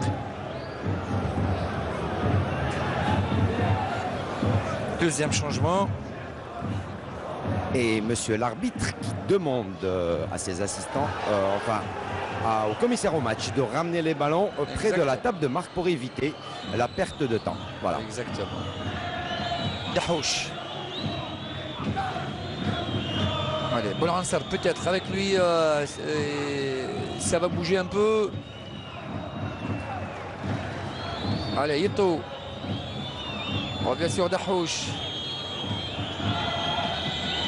Deuxième changement. Et monsieur l'arbitre qui demande à ses assistants, au commissaire au match, de ramener les ballons près de la table de marque pour éviter la perte de temps. Voilà. Exactement. Dahouch. Allez, Boulansar peut-être avec lui, ça va bouger un peu. Allez, Yito. On revient sur Dahouch.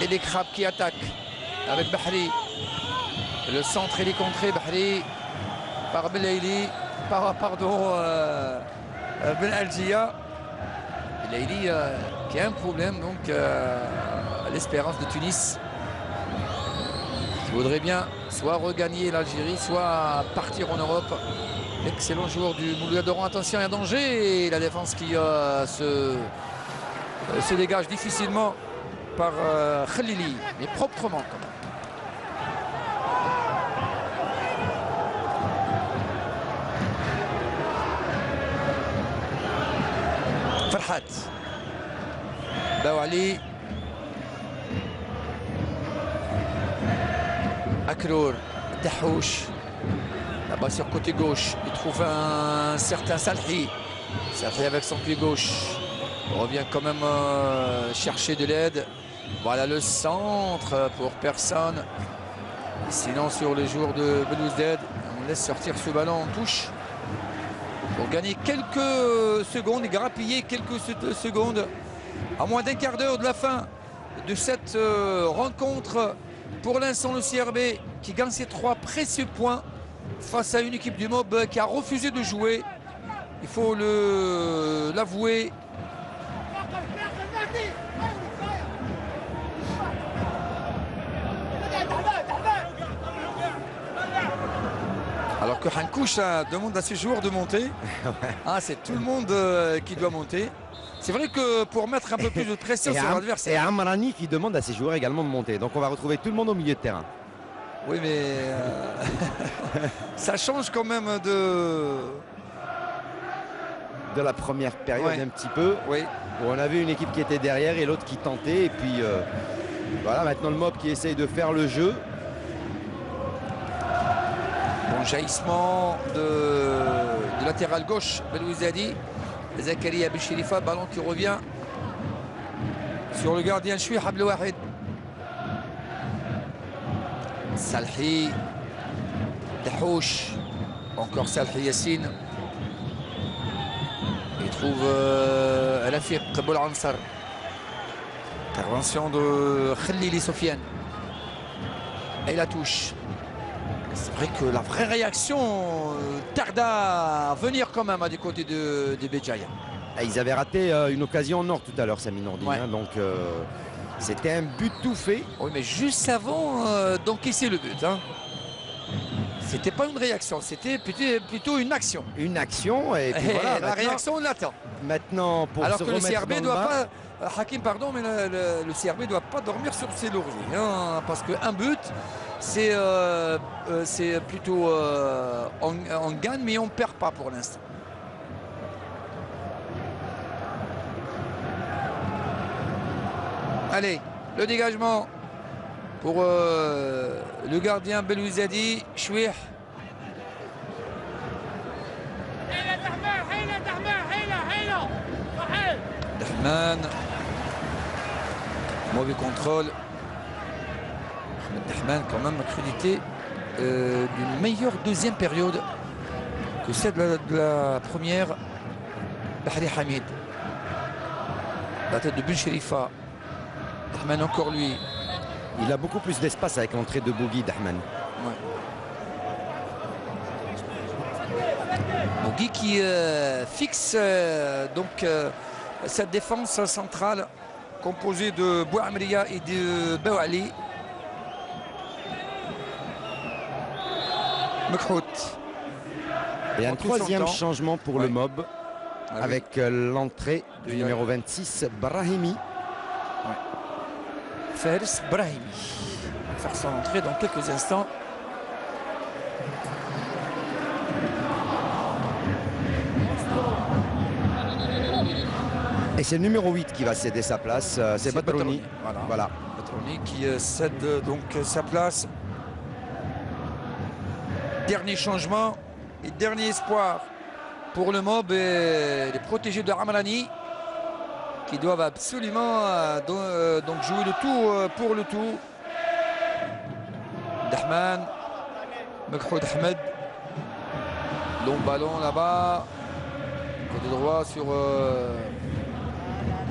Et les crabes qui attaquent avec Bahri. Le centre, il est contré, Bahri, par Belaïli, pardon, Ben Algia. Belaïli qui a un problème, donc à l'Espérance de Tunis. Qui voudrait bien soit regagner l'Algérie, soit partir en Europe. Excellent joueur du Mouloudia d'Oran. Attention, il y a danger. Et la défense qui se dégage difficilement par Khalili, mais proprement quand même. Farhat Bouali, Akrour, Dahouch, là-bas sur côté gauche, il trouve un certain Salhi. Salhi avec son pied gauche, on revient quand même chercher de l'aide. Voilà le centre pour personne. Sinon sur les joueurs de Belouizdad, on laisse sortir ce ballon en touche pour gagner quelques secondes et grappiller quelques secondes à moins d'un quart d'heure de la fin de cette rencontre. Pour l'instant, le CRB qui gagne ses 3 précieux points face à une équipe du MOB qui a refusé de jouer. Il faut l'avouer. Alors que Hankouch demande à ses joueurs de monter. C'est tout le monde qui doit monter. C'est vrai que pour mettre un peu plus de pression sur l'adversaire. Et Amrani qui demande à ses joueurs également de monter. Donc on va retrouver tout le monde au milieu de terrain. Oui, mais ça change quand même de la première période un petit peu. Oui. Où on avait une équipe qui était derrière et l'autre qui tentait. Et puis voilà, maintenant le MOB qui essaye de faire le jeu. Bon jaillissement de latéral gauche, Belouizdadi. Zakaria Bichirifa, ballon qui revient sur le gardien Chouih Abdelwahid. Salhi, Dahouch, encore Salhi Yassine. Il trouve Rafiq Boulansar. Intervention de Khalili Sofiane. Et la touche. C'est vrai que la vraie réaction tarda à venir quand même du côté de Béjaïa. Ils avaient raté une occasion en or tout à l'heure, Sami Nourdine. Donc c'était un but tout fait. Oui, mais juste avant d'encaisser le but. C'était pas une réaction, c'était plutôt une action. Une action et puis voilà. La réaction, on l'attend. Maintenant, pour alors se que le remettre CRB dans doit le bain, pas. Hakim, pardon, mais le CRB ne doit pas dormir sur ses lauriers. Parce qu'un but, c'est plutôt on gagne, mais on ne perd pas pour l'instant. Allez, le dégagement pour le gardien Belouizdadi, Chouih. Dahman. Mauvais contrôle. Dahman quand même accrédité d'une meilleure deuxième période que celle de la première. Bahri Hamid. La tête de Ben Cherifa. Dahman encore lui. Il a beaucoup plus d'espace avec l'entrée de Bougui, Dahman. Ouais. Bougui qui fixe cette défense centrale composée de Bouamria et de Bouali. Mekhout. Et un troisième changement pour le MOB avec l'entrée du numéro 26, Brahimi. Faris Brahimi va faire son entrée dans quelques instants. Et c'est le numéro 8 qui va céder sa place, c'est Batrouni. Voilà. Batrouni qui cède donc sa place. Dernier changement et dernier espoir pour le MOB et les protégés de Ramlani qui doivent absolument donc jouer le tout pour le tout. Dahman, Mekhoud Ahmed, long ballon là-bas, côté droit sur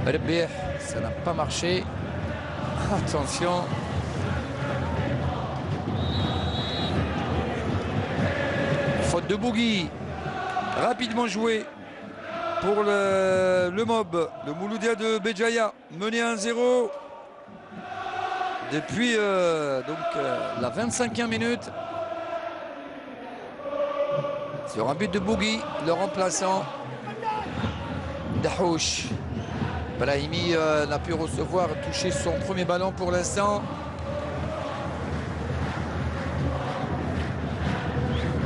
Rebih, ça n'a pas marché. Attention. de Bougui. Rapidement joué pour le Mob. Le Mouloudia de Béjaïa, mené 1-0 depuis la 25e minute. Sur un but de Bougui, le remplaçant Dahouch. Brahimi n'a pu recevoir, toucher son premier ballon pour l'instant.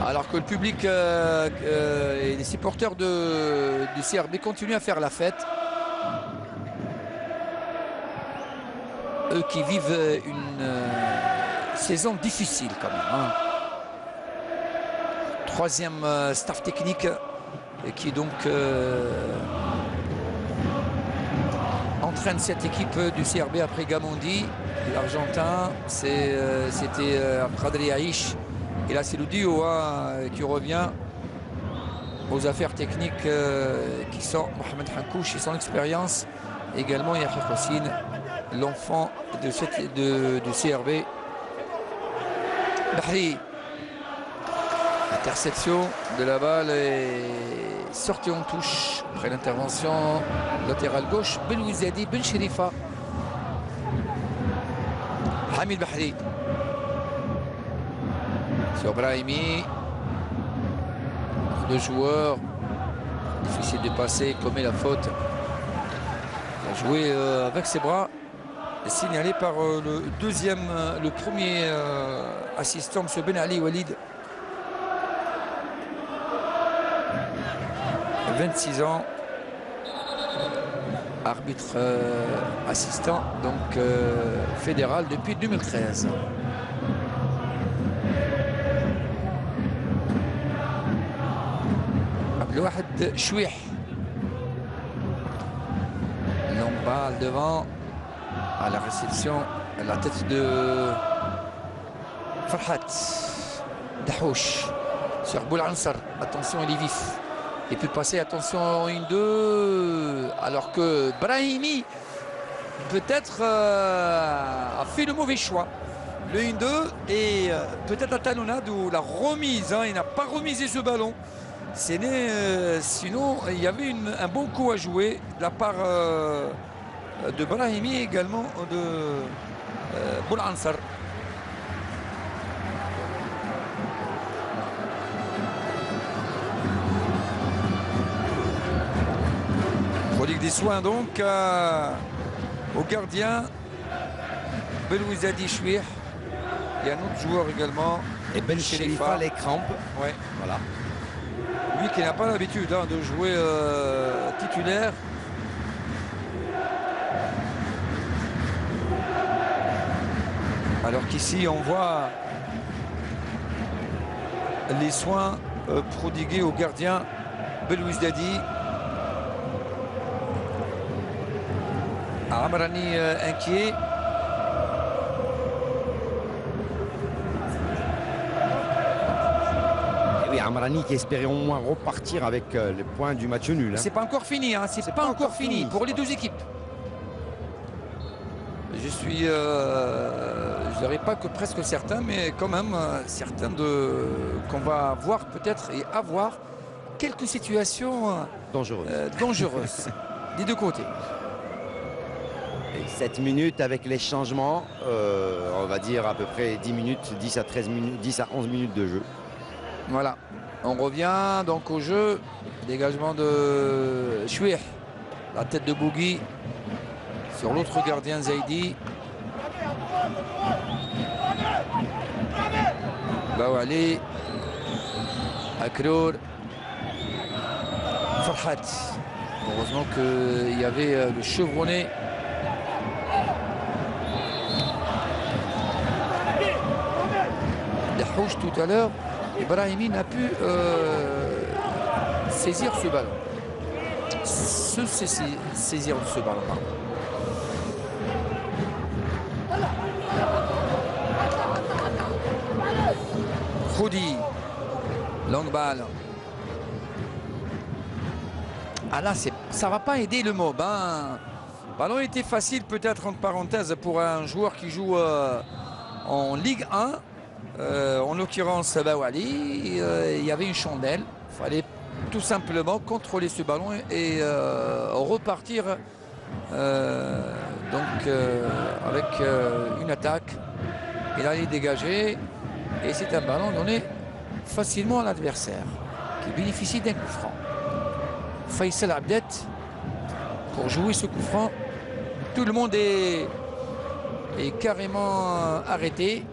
Alors que le public et les supporters du CRB continuent à faire la fête. Eux qui vivent une saison difficile quand même. Hein. Troisième staff technique qui donc entraîne cette équipe du CRB après Gamondi, l'Argentin. C'était Khadri Aïch. Et là c'est le duo qui revient aux affaires techniques qui sont Mohamed Hankouch et son expérience. Également Yahya Hossein, l'enfant du CRB. Bahri. Interception de la balle est sortie en touche après l'intervention latérale gauche Belouizadi Ben Sherifa. Hamid Bahri sur Brahimi. Le joueur difficile de passer, commet la faute. Il a joué avec ses bras, signalé par le premier assistant, M. Ben Ali Walid. 26 ans, arbitre assistant, donc fédéral depuis 2013. Abdelwahed Chouih. Longue balle devant, à la réception, à la tête de Farhat Dahouch sur Boulansar. Attention, il est vif. Il peut passer, attention, 1-2, alors que Brahimi peut-être a fait le mauvais choix. Le 1-2 et peut-être la talonnade ou la remise, hein, il n'a pas remisé ce ballon. Sinon, il y avait un bon coup à jouer de la part de Brahimi et également de Boulansar. Prodigue des soins donc au gardien Belouizadi Chouih. Il y a un autre joueur également. Et Ben Sherifa les crampes. Ouais. Voilà. Lui qui n'a pas l'habitude de jouer titulaire. Alors qu'ici on voit les soins prodigués au gardien Belouizadi. Amrani inquiet. Et oui, Amrani qui espérait au moins repartir avec les points du match nul. Hein. C'est pas encore fini, hein. C'est pas encore fini pour les deux équipes. Je suis, je dirais pas que presque certain, mais quand même certain qu'on va voir peut-être et avoir quelques situations dangereuses des deux côtés. 7 minutes avec les changements, on va dire à peu près 10 minutes, 10 à 13 minutes, 10 à 11 minutes de jeu. Voilà, on revient donc au jeu. Dégagement de Chouih, la tête de Bougui sur l'autre gardien Zaidi. Bawali, Akrour, Farhat. Heureusement qu'il y avait le chevronné. Dahouch tout à l'heure, et Brahimi n'a pu saisir ce ballon. Saisir ce ballon, pardon. Khoudi, longue balle. Ah là, ça va pas aider le Mob. Hein. Le ballon était facile peut-être entre parenthèses pour un joueur qui joue en Ligue 1. en l'occurrence Bouali, il y avait une chandelle. Il fallait tout simplement contrôler ce ballon et repartir avec une attaque. Il allait dégager et c'est un ballon donné facilement à l'adversaire qui bénéficie d'un coup franc. Faisal Abdet pour jouer ce coup franc. Tout le monde est carrément arrêté.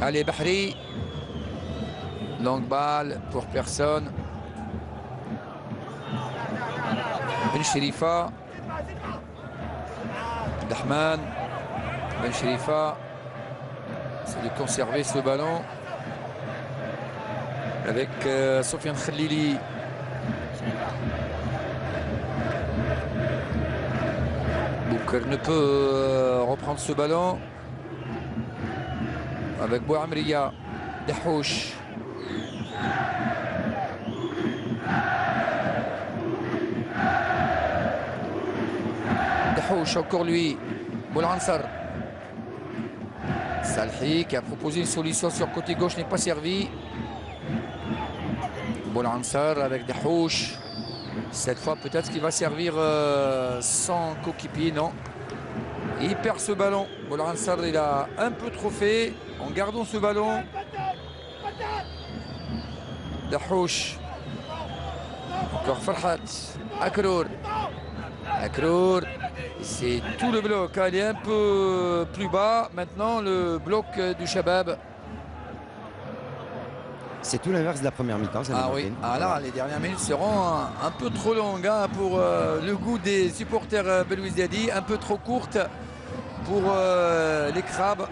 Allez, Bahri. Longue balle pour personne. Ben Cherifa. Dahman. Ben Cherifa. C'est de conserver ce ballon. Avec Sofiane Khalili. Bouker ne peut reprendre ce ballon. Avec Bouamriya. Dahouch. Dahouch, encore lui. Boulansar. Salhi qui a proposé une solution sur côté gauche n'est pas servi. Boulansar avec Dahouch. Cette fois peut-être qu'il va servir sans coéquipier, non. Il perd ce ballon. Boulansar il a un peu trop fait. En gardant ce ballon. Dahouch. Encore Farhat. Akrour. Akrour. C'est tout le bloc. Il est un peu plus bas. Maintenant le bloc du Shabab. C'est tout l'inverse de la première mi-temps. Ah oui, là, les dernières minutes seront un peu trop longues pour le goût des supporters Belouizdadi, un peu trop courtes pour les crabes.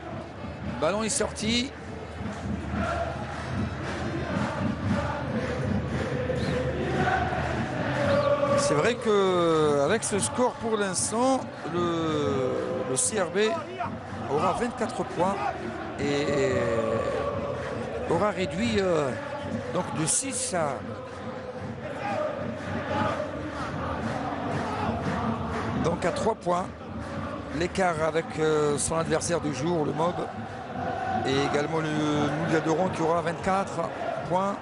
Le ballon est sorti. C'est vrai qu'avec ce score pour l'instant, le CRB aura 24 points et aura réduit donc de 6 à 3 points. L'écart avec son adversaire du jour, le Mob, et également le Moulia d'Oran qui aura 24 points.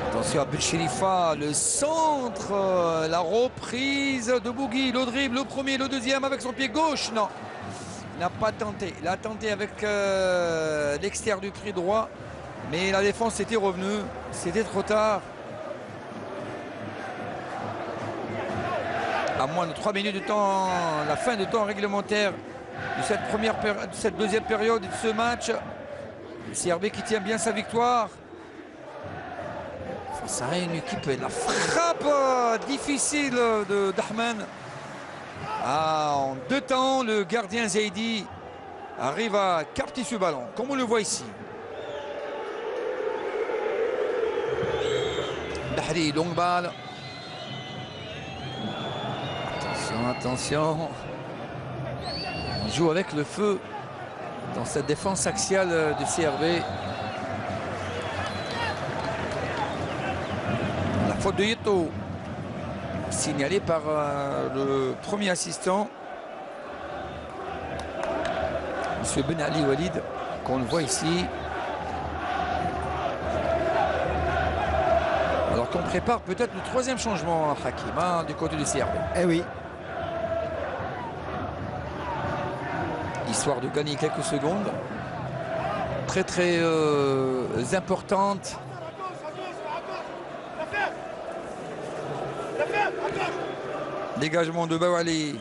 Attention à Belcherifa, le centre, la reprise de Bougui, le dribble, le premier, le deuxième avec son pied gauche, non. Il n'a pas tenté, il a tenté avec l'extérieur du pied droit, mais la défense était revenue, c'était trop tard. À moins de 3 minutes de temps, la fin de temps réglementaire de cette deuxième période de ce match. Le CRB qui tient bien sa victoire. Ça a une équipe, la frappe difficile de Dahman. En 2 temps, le gardien Zaidi arrive à capter ce ballon, comme on le voit ici. Bahri, longue balle. Attention. On joue avec le feu dans cette défense axiale du CRB. La faute de Yeto, signalée par le premier assistant, M. Ben Ali Walid, qu'on voit ici. Alors qu'on prépare peut-être le 3e changement, Hakim, du côté du CRB. Eh oui. Histoire de gagner quelques secondes. Très très importante. Dégagement de Bouali.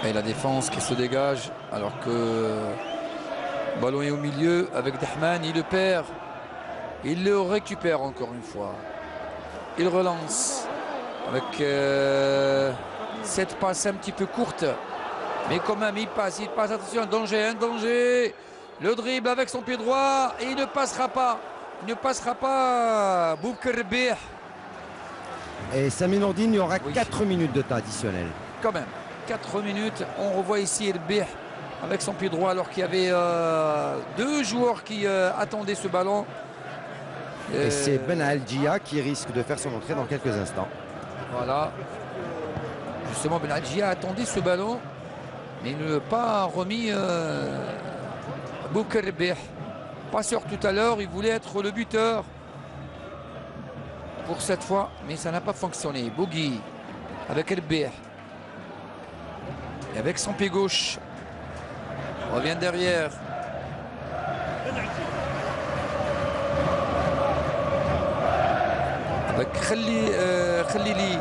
Et la défense qui se dégage alors que le ballon est au milieu avec Dahman, il le perd. Il le récupère encore une fois. Il relance avec cette passe un petit peu courte. Mais quand même, il passe, attention, un danger. Le dribble avec son pied droit et il ne passera pas. Il ne passera pas Bouker Bih. Et Sami Nourdine, il y aura 4 minutes de temps additionnel. Quand même. 4 minutes. On revoit ici Herbih avec son pied droit alors qu'il y avait deux joueurs qui attendaient ce ballon. Et c'est Ben Algia qui risque de faire son entrée dans quelques instants. Voilà. Justement, Ben Algia attendait ce ballon, mais il ne l'a pas remis Bouker Herbih. Passeur tout à l'heure, il voulait être le buteur pour cette fois, mais ça n'a pas fonctionné. Bougui avec Herbih. Et avec son pied gauche. Revient derrière. Avec Khalili.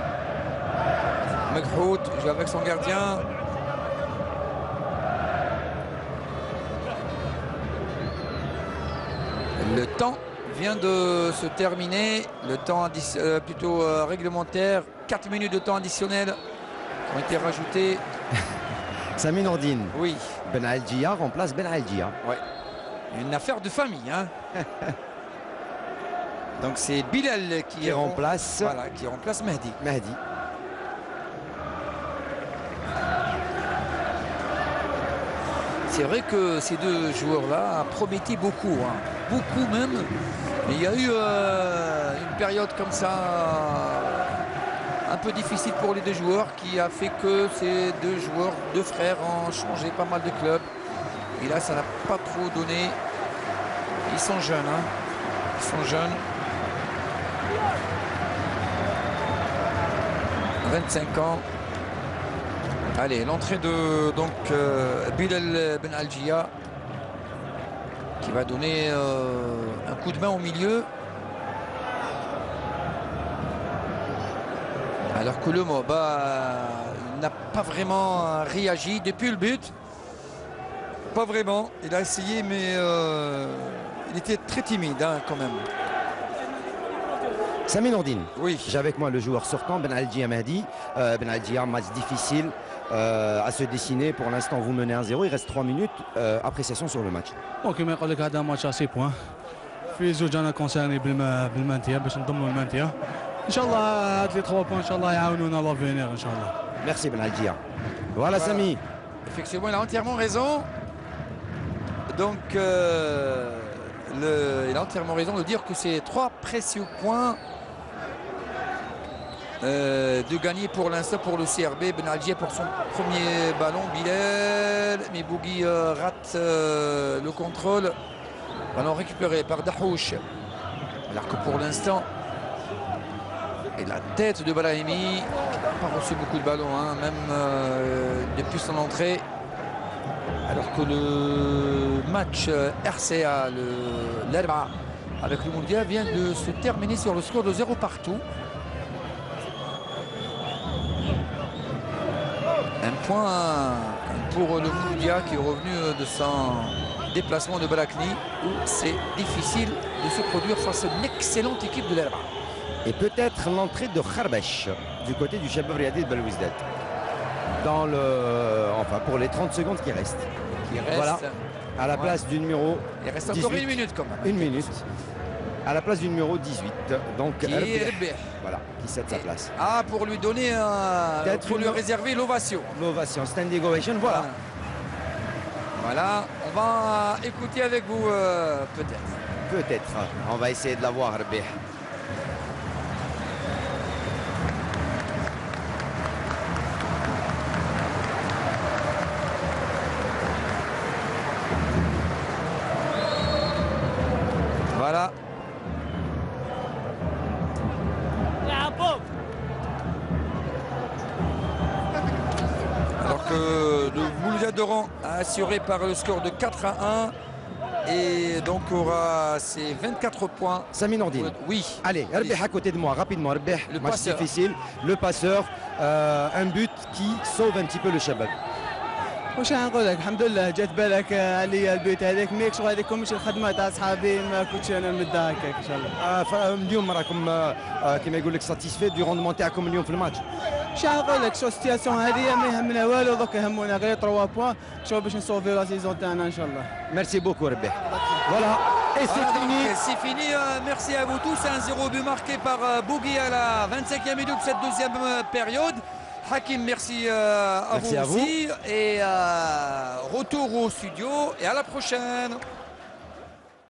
Mekhout joue avec son gardien. Le temps vient de se terminer. Le temps plutôt réglementaire. 4 minutes de temps additionnel ont été rajoutées. Sami Nourdine. Oui. Ben Algia remplace Ben Algia. Ouais. Une affaire de famille. Hein. Donc c'est Bilal qui remplace, voilà, qui remplace Mehdi. C'est vrai que ces deux joueurs-là promettaient beaucoup. Hein. Beaucoup même. Mais il y a eu une période comme ça un peu difficile pour les deux joueurs qui a fait que ces deux frères ont changé pas mal de clubs. Et là, ça n'a pas trop donné. Ils sont jeunes. Hein. Ils sont jeunes. 25 ans. Allez, l'entrée de Bilal Ben Algia qui va donner un coup de main au milieu. Alors que le Mob n'a pas vraiment réagi depuis le but. Pas vraiment. Il a essayé, mais il était très timide hein, quand même. Sami Nourdine. Oui. J'ai avec moi le joueur sortant, Ben Algia Mehdi. Ben Algia, match difficile à se dessiner. Pour l'instant, vous menez 1-0. Il reste 3 minutes. Appréciation sur le match. كما يقول لك هذا ماتش 6 بوان في زوج انا كونسيرني بالمانتيا باش نضموا المانتيا ان شاء الله هاد لي 3 بوان ان شاء الله يعاونونا لافينير ان شاء الله. Merci Ben Algia. Voilà Sami. Effectivement, il a entièrement raison. Donc il a entièrement raison de dire que c'est 3 précieux points de gagner pour l'instant pour le CRB. Ben Algia pour son premier ballon. Bilal, mais Bougui rate le contrôle. Ballon récupéré par Dahouch. Alors que pour l'instant, et la tête de Brahimi, qui n'a pas reçu beaucoup de ballons, hein, même depuis son entrée. Alors que le match RCA, l'Erba avec le Mondial vient de se terminer sur le score de 0 partout. Un point pour le Mondial qui est revenu de son déplacement de Balakni où c'est difficile de se produire face à une excellente équipe de l'Erba. Et peut-être l'entrée de Kharbesh du côté du Shabab Riadi de Belouizdad. Dans pour les 30 secondes qui restent. Voilà, à la place du numéro. Il reste 18. encore une minute quand même. Une minute. À la place du numéro 18. Donc Herbih. Voilà, qui cède sa place. Ah, pour lui donner pour lui réserver l'ovation. L'ovation, standing ovation, voilà. Voilà, on va écouter avec vous peut-être. Peut-être. On va essayer de la voir, Herbih. Voilà. Alors que le Mouloudia d'Oran a assuré par le score de 4-1 et donc aura ses 24 points. Sami Nourdine. Oui. Allez, Herbih à côté de moi, rapidement. Herbih, Le match passeur. difficile. Le passeur, un but qui sauve un petit peu le Shabab. واش نقول لك الحمد لله جات بالك عليا البيت هذاك ميك شغل هذيك مش الخدمه تاع صحابي ما كنتش انا مدها هكاك ان شاء الله. اليوم راكم كما يقول لك ساتيسفي دو روندمون تاعكم اليوم في الماتش. واش نقول لك شو السيتياسيون هذه ما يهمنا والو دوك يهمونا غير 3 بوان شو باش نصوفي لا سيزون تاعنا ان شاء الله. Merci beaucoup Herbih. Voilà, et c'est fini. C'est fini, merci à vous tous. Un 0 but marqué par Bougui à la 25e minute de cette deuxième période. Hakim, merci Merci vous à vous. aussi. Et retour au studio et à la prochaine.